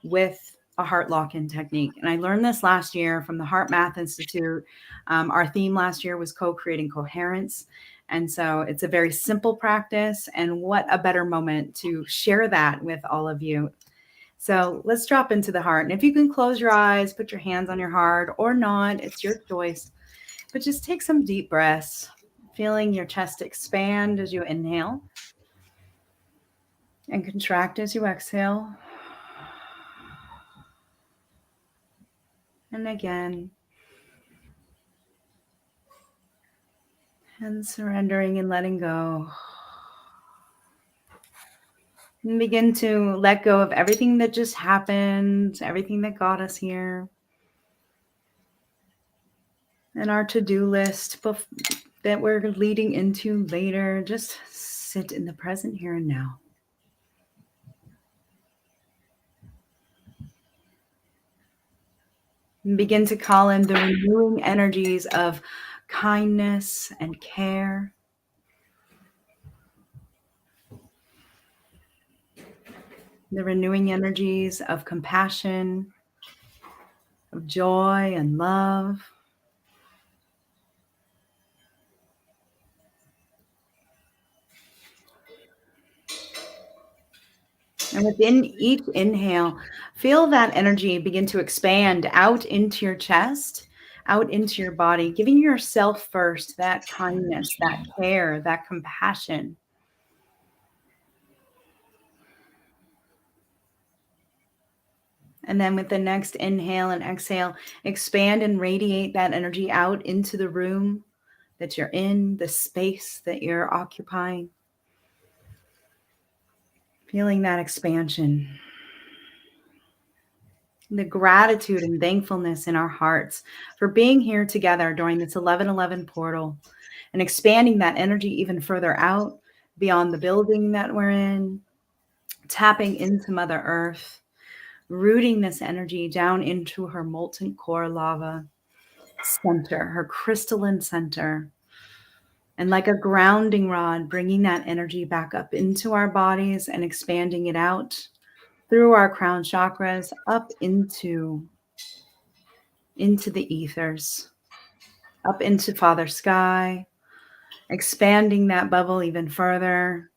S1: with a heart lock-in technique. And I learned this last year from the Heart Math Institute. Our theme last year was co-creating coherence. And so it's a very simple practice. And what a better moment to share that with all of you. So let's drop into the heart. And if you can close your eyes, put your hands on your heart or not, it's your choice. But just take some deep breaths, feeling your chest expand as you inhale and contract as you exhale. And again. And surrendering and letting go. And begin to let go of everything that just happened, everything that got us here. And our to-do list that we're leading into later. Just sit in the present here and now. And begin to call in the renewing energies of kindness and care. The renewing energies of compassion, of joy and love. And within each inhale, feel that energy begin to expand out into your chest, out into your body, giving yourself first that kindness, that care, that compassion. And then with the next inhale and exhale, expand and radiate that energy out into the room that you're in, the space that you're occupying. Feeling that expansion. The gratitude and thankfulness in our hearts for being here together during this 1111 portal and expanding that energy even further out beyond the building that we're in, tapping into Mother Earth, rooting this energy down into her molten core lava center, her crystalline center. And like a grounding rod, bringing that energy back up into our bodies and expanding it out through our crown chakras up into the ethers, up into Father Sky, expanding that bubble even further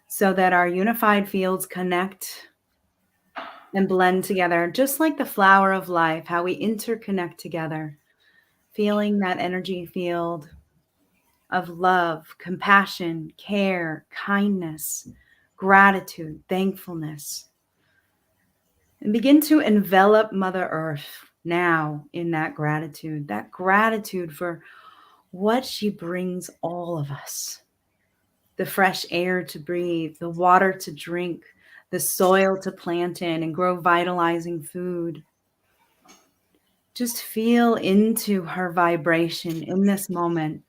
S1: so that our unified fields connect and blend together, just like the flower of life, how we interconnect together, feeling that energy field of love, compassion, care, kindness, gratitude, thankfulness. And begin to envelop Mother Earth now in that gratitude for what she brings all of us. The fresh air to breathe, the water to drink, the soil to plant in and grow vitalizing food. Just feel into her vibration in this moment.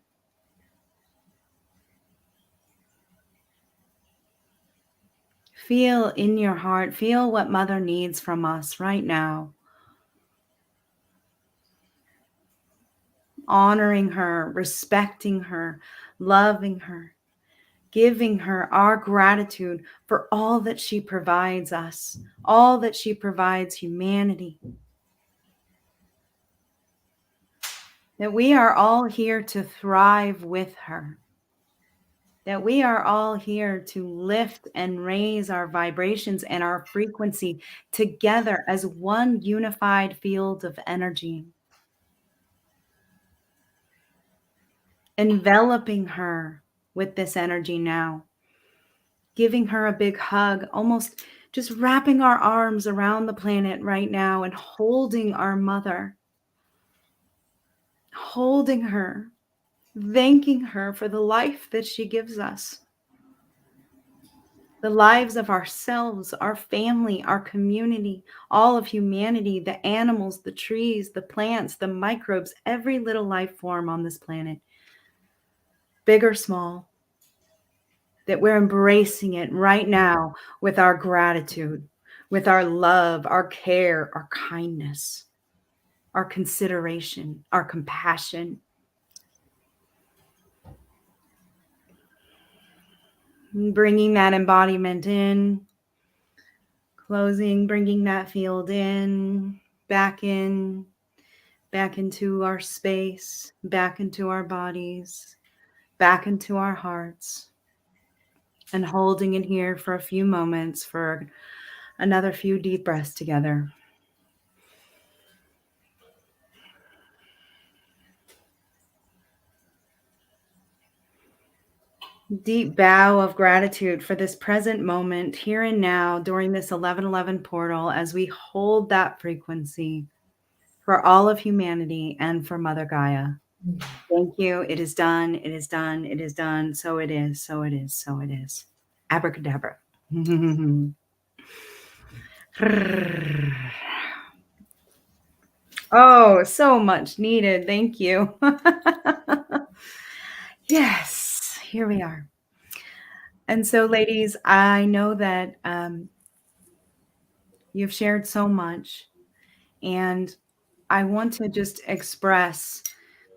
S1: Feel in your heart, feel what Mother needs from us right now. Honoring her, respecting her, loving her, giving her our gratitude for all that she provides us, all that she provides humanity. That we are all here to thrive with her. That we are all here to lift and raise our vibrations and our frequency together as one unified field of energy. Enveloping her with this energy now. Giving her a big hug, almost just wrapping our arms around the planet right now and holding our mother. Holding her, thanking her for the life that she gives us. The lives of ourselves, our family, our community, all of humanity, the animals, the trees, the plants, the microbes, every little life form on this planet, big or small, that we're embracing it right now with our gratitude, with our love, our care, our kindness, our consideration, our compassion. Bringing that embodiment in, closing, bringing that field back into our space, back into our bodies, back into our hearts, and holding it here for a few moments for another few deep breaths together. Deep bow of gratitude for this present moment here and now during this 1111 portal as we hold that frequency for all of humanity and for Mother Gaia. Thank you. It is done. It is done. It is done. So it is. So it is. So it is. Abracadabra. Oh, so much needed. Thank you. Yes, here we are. And so, ladies, I know that you've shared so much. And I want to just express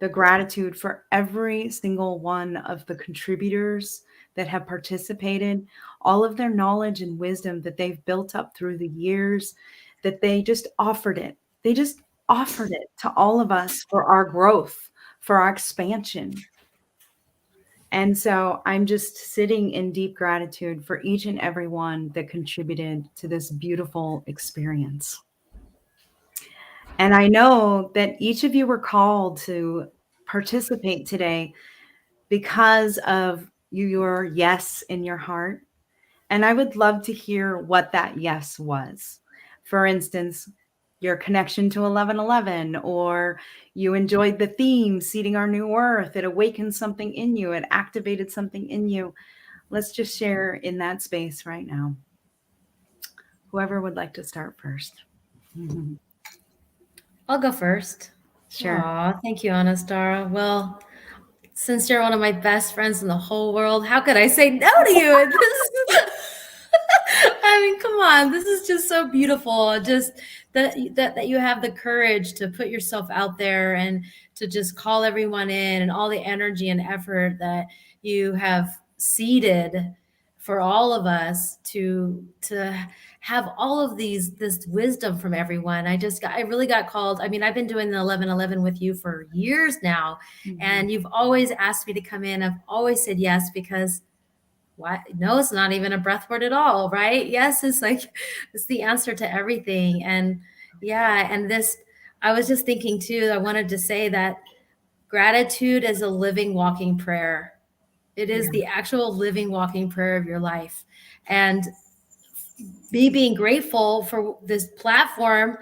S1: the gratitude for every single one of the contributors that have participated, all of their knowledge and wisdom that they've built up through the years, that they just offered it. They just offered it to all of us for our growth, for our expansion. And so I'm just sitting in deep gratitude for each and every one that contributed to this beautiful experience. And I know that each of you were called to participate today because of your yes in your heart. And I would love to hear what that yes was. For instance, your connection to 1111, or you enjoyed the theme, Seeding Our New Earth. It awakened something in you. It activated something in you. Let's just share in that space right now. Whoever would like to start first.
S3: I'll go first.
S1: Sure.
S3: Aw, thank you, Anistara. Well, since you're one of my best friends in the whole world, how could I say no to you? I mean, come on, this is just so beautiful. Just that you have the courage to put yourself out there and to just call everyone in, and all the energy and effort that you have seeded for all of us to have all of this wisdom from everyone. I really got called. I mean, I've been doing the 1111 with you for years now, and you've always asked me to come in. I've always said yes, because why? No, it's not even a breath word at all, right? Yes, it's the answer to everything. And yeah, and I was just thinking too, I wanted to say that gratitude is a living, walking prayer. It is the actual living, walking prayer of your life. And me being grateful for this platform,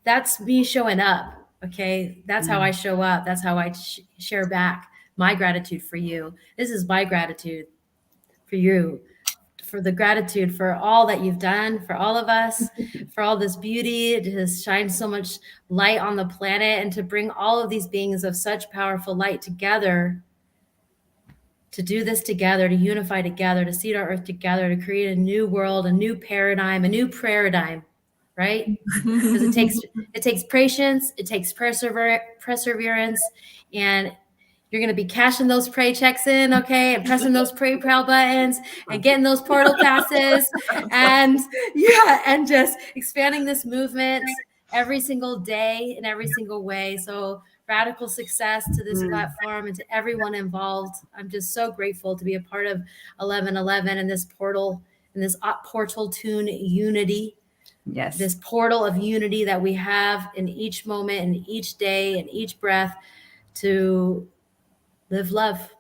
S3: that's me showing up. Okay. That's how I show up. That's how I share back my gratitude for you. This is my gratitude for you, for the gratitude for all that you've done for all of us, for all this beauty. It has shined so much light on the planet, and to bring all of these beings of such powerful light together, to do this together, to unify together, to seed our earth together, to create a new world, a new paradigm, a new paradigm, right? Because it takes patience, it takes perseverance, and you're going to be cashing those pray checks in, okay, and pressing those pray proud buttons and getting those portal passes, and and just expanding this movement every single day in every single way. So radical success to this platform and to everyone involved. I'm just so grateful to be a part of 1111 and this portal, and this portal tune unity.
S1: Yes.
S3: This portal of unity that we have in each moment and each day and each breath, to live love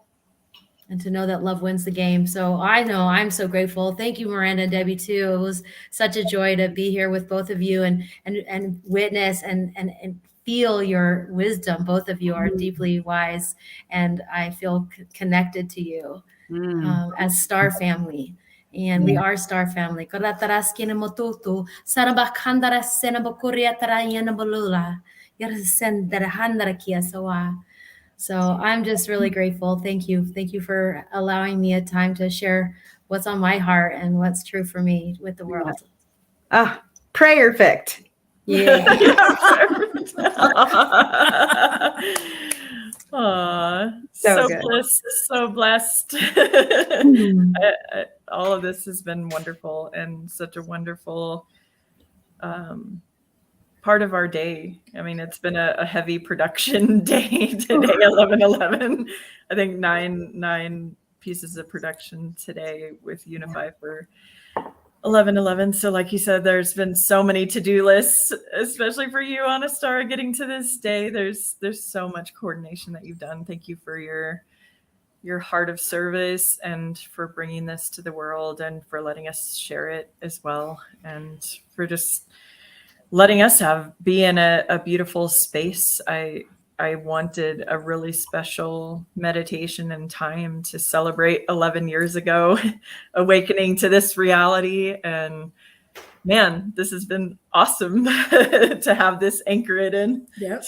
S3: and to know that love wins the game. So I know I'm so grateful. Thank you, Miranda and Debbie, too. It was such a joy to be here with both of you and witness and feel your wisdom. Both of you are deeply wise, and I feel connected to you as Star Family. And we are Star Family. So I'm just really grateful. Thank you. Thank you for allowing me a time to share what's on my heart and what's true for me with the world.
S1: Prayer perfect.
S3: Yeah.
S2: Aww,
S1: So
S2: so blessed. All of this has been wonderful, and such a wonderful part of our day. I mean, it's been a heavy production day today, 1111. I think nine pieces of production today with Unify for 1111. So like you said, there's been so many to-do lists, especially for you, Anistara, getting to this day. There's so much coordination that you've done. Thank you for your heart of service, and for bringing this to the world, and for letting us share it as well, and for just letting us be in a beautiful space. I wanted a really special meditation and time to celebrate 11 years ago, awakening to this reality. And man, this has been awesome to have this anchor it in.
S4: Yep.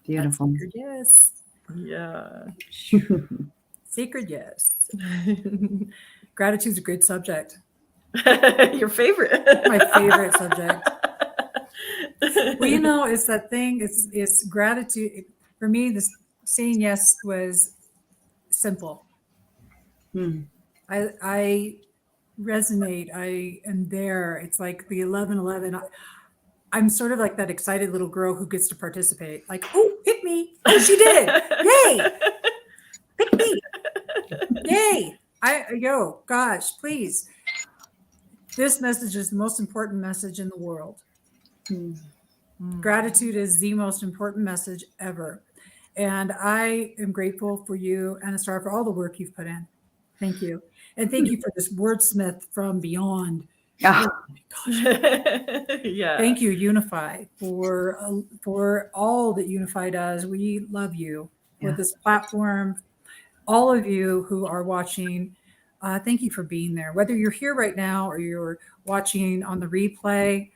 S1: Beautiful.
S4: Sacred yes.
S2: Yeah.
S4: Sacred yes. Gratitude's a great subject.
S2: Your favorite.
S4: My favorite subject. Well, you know, it's that thing. It's gratitude. For me, this saying yes was simple.
S1: Hmm.
S4: I resonate. I am there. It's like the 11:11. I'm sort of like that excited little girl who gets to participate. Like, oh, pick me! Oh, she did! Yay! Pick me! Yay! Gosh, please. This message is the most important message in the world.
S1: Hmm.
S4: Gratitude is the most important message ever. And I am grateful for you, Anistara, for all the work you've put in. Thank you. And thank you for this wordsmith from beyond.
S1: Ah,
S4: Oh my gosh.
S2: Yeah.
S4: Thank you, Unify, for all that Unify does. We love you
S1: Yeah.
S4: with this platform. All of you who are watching, thank you for being there. Whether you're here right now or you're watching on the replay,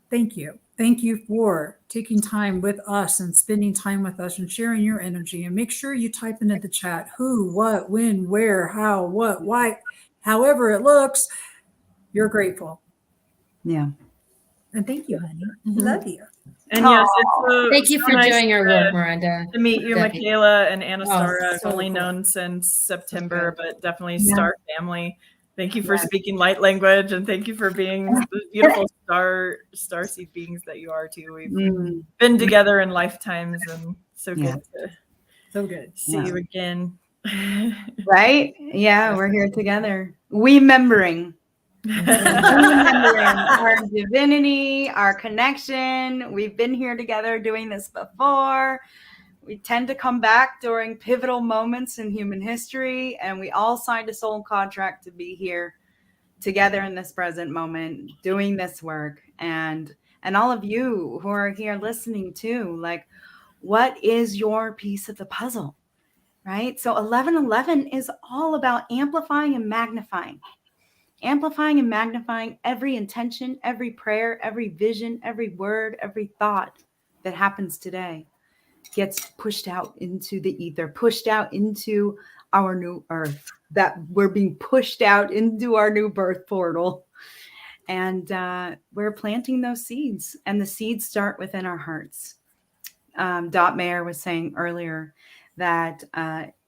S4: thank you. Thank you for taking time with us and spending time with us and sharing your energy. And make sure you type into the chat who, what, when, where, how, what, why, however it looks. You're grateful.
S1: yeah.
S4: And thank you, honey. Love you.
S2: And yes, it's so,
S3: Thank you
S2: so
S3: for
S2: nice
S3: doing your
S2: to-
S3: work, Miranda.
S2: to meet you,
S3: Debbie.
S2: Michaelah and Anistara.
S3: Oh,
S2: I've
S3: so
S2: only
S3: cool.
S2: known since September, but definitely
S1: Yeah.
S2: Star family. Thank you for speaking light language, and thank you for being the beautiful starseed beings that you are too. We've
S1: Mm.
S2: been together in lifetimes, and so
S1: Yeah.
S2: good to
S4: So good.
S2: see you again.
S1: Right? Yeah, we're here together. Remembering our divinity, our connection. We've been here together doing this before. We tend to come back during pivotal moments in human history, and we all signed a soul contract to be here together in this present moment, doing this work. And all of you who are here listening too, like, what is your piece of the puzzle? Right? So 11:11 is all about amplifying and magnifying every intention, every prayer, every vision, every word, every thought that happens today gets pushed out into the ether, pushed out into our new earth, that we're being pushed out into our new birth portal. And we're planting those seeds, and the seeds start within our hearts. Dot Mayer was saying earlier that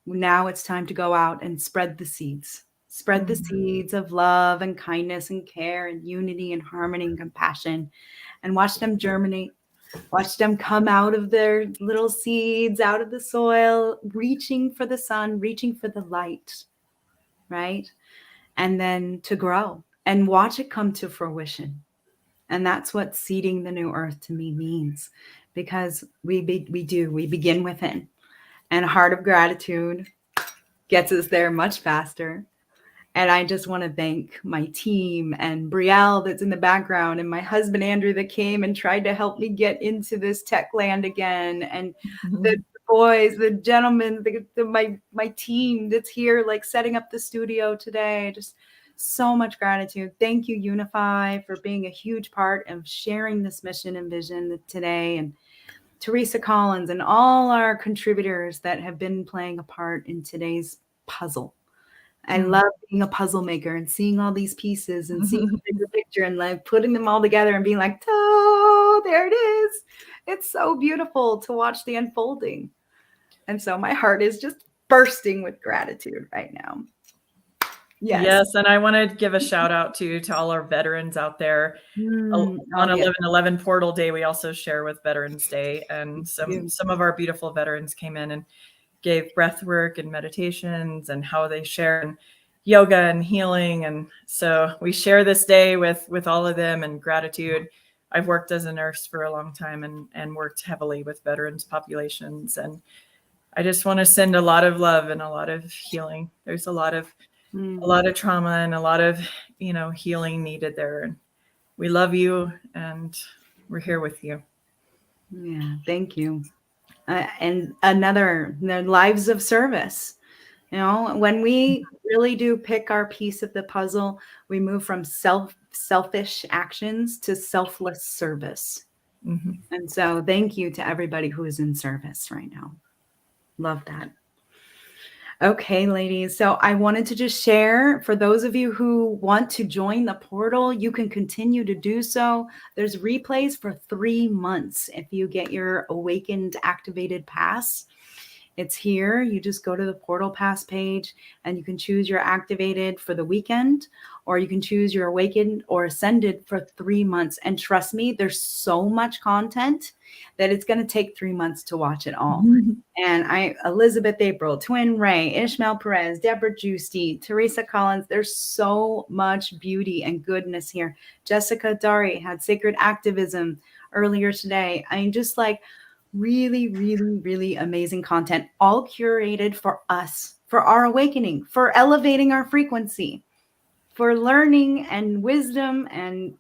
S1: now it's time to go out and spread the seeds. Spread the seeds of love and kindness and care and unity and harmony and compassion, and watch them germinate. Watch them come out of their little seeds, out of the soil, reaching for the sun, reaching for the light, right? And then to grow and watch it come to fruition. And that's what seeding the new earth to me means, because we begin within, and a heart of gratitude gets us there much faster. And I just want to thank my team and Brielle that's in the background, and my husband Andrew that came and tried to help me get into this tech land again, and the boys, the gentlemen, my team that's here, like setting up the studio today. Just so much gratitude. Thank you, Unify, for being a huge part of sharing this mission and vision today, and Teresa Collins and all our contributors that have been playing a part in today's puzzle. I love being a puzzle maker and seeing all these pieces and seeing the bigger picture and like putting them all together and being like, oh, there it is. It's so beautiful to watch the unfolding. And so my heart is just bursting with gratitude right now.
S2: Yes, and I want to give a shout out to all our veterans out there. On 11/11 Portal Day, we also share with Veterans Day, and some of our beautiful veterans came in and gave breath work and meditations and how they share and yoga and healing. And so we share this day with all of them, and gratitude. I've worked as a nurse for a long time and worked heavily with veterans populations. And I just want to send a lot of love and a lot of healing. There's a lot of trauma and a lot of, healing needed there. And we love you, and we're here with you.
S1: Yeah, thank you. And the lives of service. When we really do pick our piece of the puzzle, we move from selfish actions to selfless service.
S2: Mm-hmm.
S1: And so thank you to everybody who is in service right now. Love that. Okay, ladies. So I wanted to just share for those of you who want to join the portal, you can continue to do so. There's replays for 3 months if you get your Awakened Activated Pass. It's here. You just go to the portal pass page and you can choose your activated for the weekend, or you can choose your awakened or ascended for 3 months. And trust me, there's so much content that it's going to take 3 months to watch it all. And Elizabeth April, TwinRay, Ishmael Perez, Deborah Giusti, Teresa Collins, there's so much beauty and goodness here. Jessica Dari had Sacred Activism earlier today. I mean, just like really, really, really amazing content, all curated for us, for our awakening, for elevating our frequency, for learning and wisdom and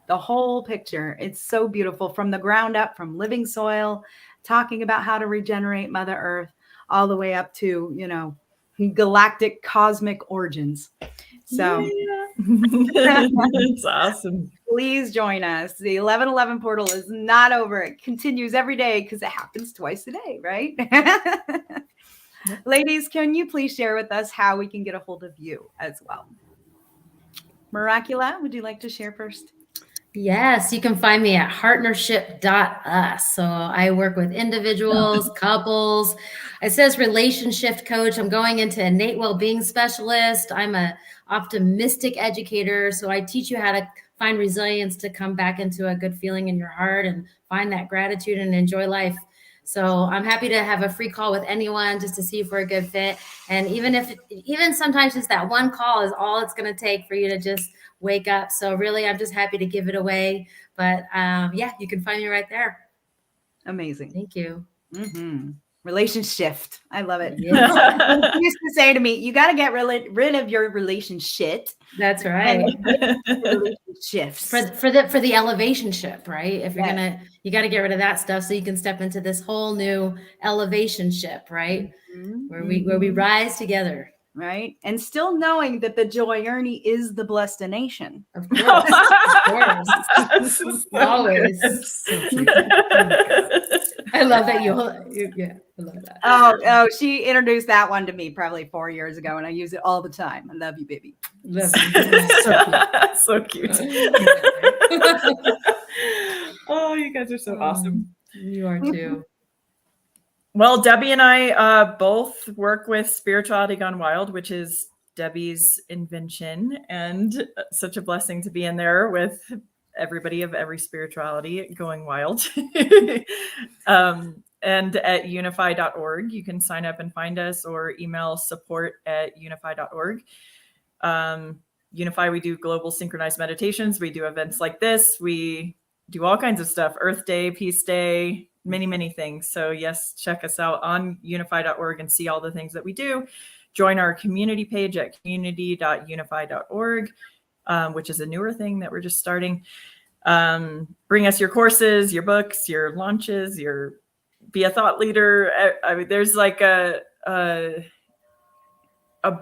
S1: the whole picture. It's so beautiful from the ground up, from living soil, talking about how to regenerate Mother Earth, all the way up to, galactic cosmic origins. So
S2: It's awesome.
S1: please join us. The 1111 portal is not over. It continues every day because it happens twice a day, right? Ladies, can you please share with us how we can get a hold of you as well? Michaelah, would you like to share first?
S3: Yes, you can find me at partnership.us. So I work with individuals, couples. It says relationship coach. I'm going into innate well-being specialist. I'm a optimistic educator. So I teach you how to find resilience to come back into a good feeling in your heart and find that gratitude and enjoy life. So I'm happy to have a free call with anyone just to see if we're a good fit. And even sometimes just that one call is all it's going to take for you to just wake up. So really, I'm just happy to give it away. But yeah, you can find me right there.
S1: Amazing.
S3: Thank you.
S1: Mm-hmm. Relationship. I love it.
S3: Yeah.
S1: You used to say to me, you got to get rid of your relationship.
S3: That's right.
S1: Relationships.
S3: For the elevation ship, right? If you're you got to get rid of that stuff so you can step into this whole new elevation ship, right?
S1: Mm-hmm.
S3: Where we rise together.
S1: Right. And still knowing that the joy journey is the destination.
S3: Of course. Always. I love that I love that.
S1: Oh, she introduced that one to me probably 4 years ago, and I use it all the time. I love you, baby.
S3: Love you.
S2: So cute. Oh, you guys are so awesome.
S3: You are too.
S2: Well, Debbie and I both work with Spirituality Gone Wild, which is Debbie's invention, and such a blessing to be in there with everybody of every spirituality going wild. And at unify.org, you can sign up and find us, or email support@unify.org. Unify, we do global synchronized meditations. We do events like this. We do all kinds of stuff, Earth Day, Peace Day, many, many things. So yes, check us out on unify.org and see all the things that we do. Join our community page at community.unify.org, which is a newer thing that we're just starting. Bring us your courses, your books, your launches, be a thought leader. I mean, there's like a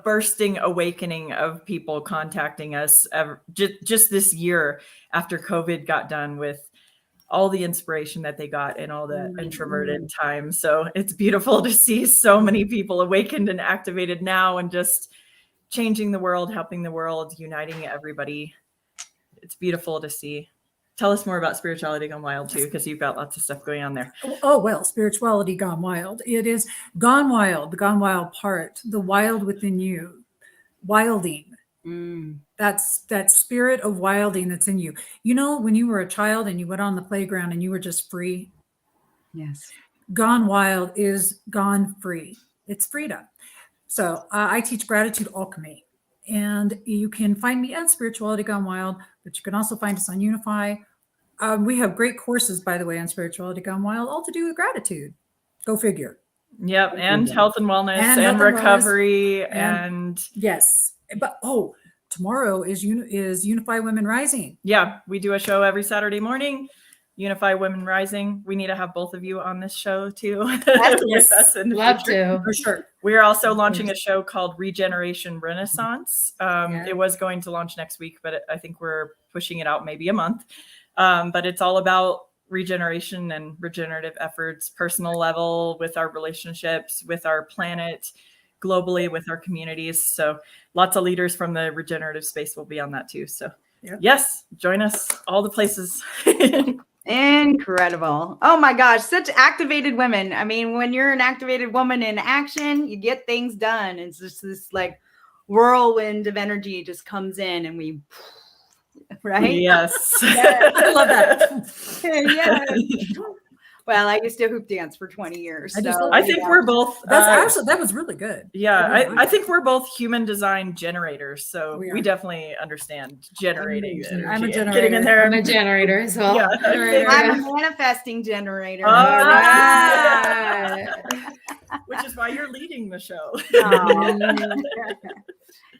S2: bursting awakening of people contacting us just this year after COVID got done, with all the inspiration that they got in all the introverted time. So it's beautiful to see so many people awakened and activated now, and just changing the world, helping the world, uniting everybody. It's beautiful to see. Tell us more about Spirituality Gone Wild too, because you've got lots of stuff going on there.
S4: Oh, well, Spirituality Gone Wild. It is gone wild, the gone wild part, the wild within you, wilding. That's that spirit of wilding that's in you. You know, when you were a child and you went on the playground and you were just free.
S1: Yes.
S4: Gone wild is gone free. It's freedom. So I teach gratitude alchemy. And you can find me at Spirituality Gone Wild, but you can also find us on Unify. We have great courses, by the way, on Spirituality Gone Wild, all to do with gratitude. Go figure.
S2: Yep. And health and wellness and recovery. And
S4: yes. But tomorrow is Unify Women Rising.
S2: Yeah. We do a show every Saturday morning. Unify Women Rising. We need to have both of you on this show too.
S3: Yes, love to.
S4: For sure.
S2: We're also launching a show called Regeneration Renaissance. It was going to launch next week, but I think we're pushing it out maybe a month. But it's all about regeneration and regenerative efforts, personal level, with our relationships, with our planet, globally with our communities. So lots of leaders from the regenerative space will be on that too. So
S4: Yep.
S2: yes, join us all the places.
S1: Incredible. Oh my gosh, such activated women. I mean, when you're an activated woman in action, you get things done. It's just this like whirlwind of energy just comes in and we, right?
S2: Yes.
S1: Yes.
S4: I love that.
S1: Yes. Well, I used to hoop dance for 20 years.
S4: I just
S1: so,
S4: love
S2: I
S4: it.
S2: think we're both.
S4: That's actually, that was really good.
S2: Yeah,
S4: I really
S2: I
S4: liked
S2: think we're both human design generators, so
S4: We
S2: we
S4: are.
S2: definitely understand generating the energy.
S4: I'm a
S2: and
S4: generator.
S2: Getting in there.
S3: I'm a generator as well.
S2: Yeah.
S3: All right,
S1: I'm
S3: Maria.
S1: a manifesting generator.
S2: All
S3: All
S2: right.
S3: right.
S2: Which is why you're leading the show.
S1: Aw.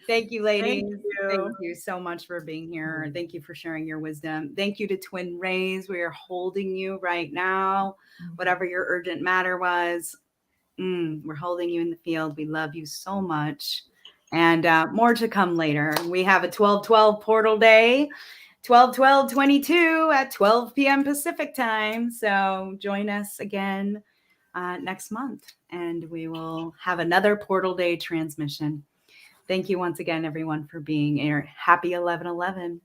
S1: Thank you, ladies.
S2: Thank
S1: Thank
S2: you.
S1: you so much for being here. Thank you for sharing your wisdom. Thank you to TwinRays. We are holding you right now. Whatever your urgent matter was, we're holding you in the field. We love you so much. And more to come later. We have a 12/12 portal day, 12/12/22 at 12 p.m. Pacific time. So join us again next month, and we will have another portal day transmission. Thank you once again, everyone, for being here. Happy 11/11.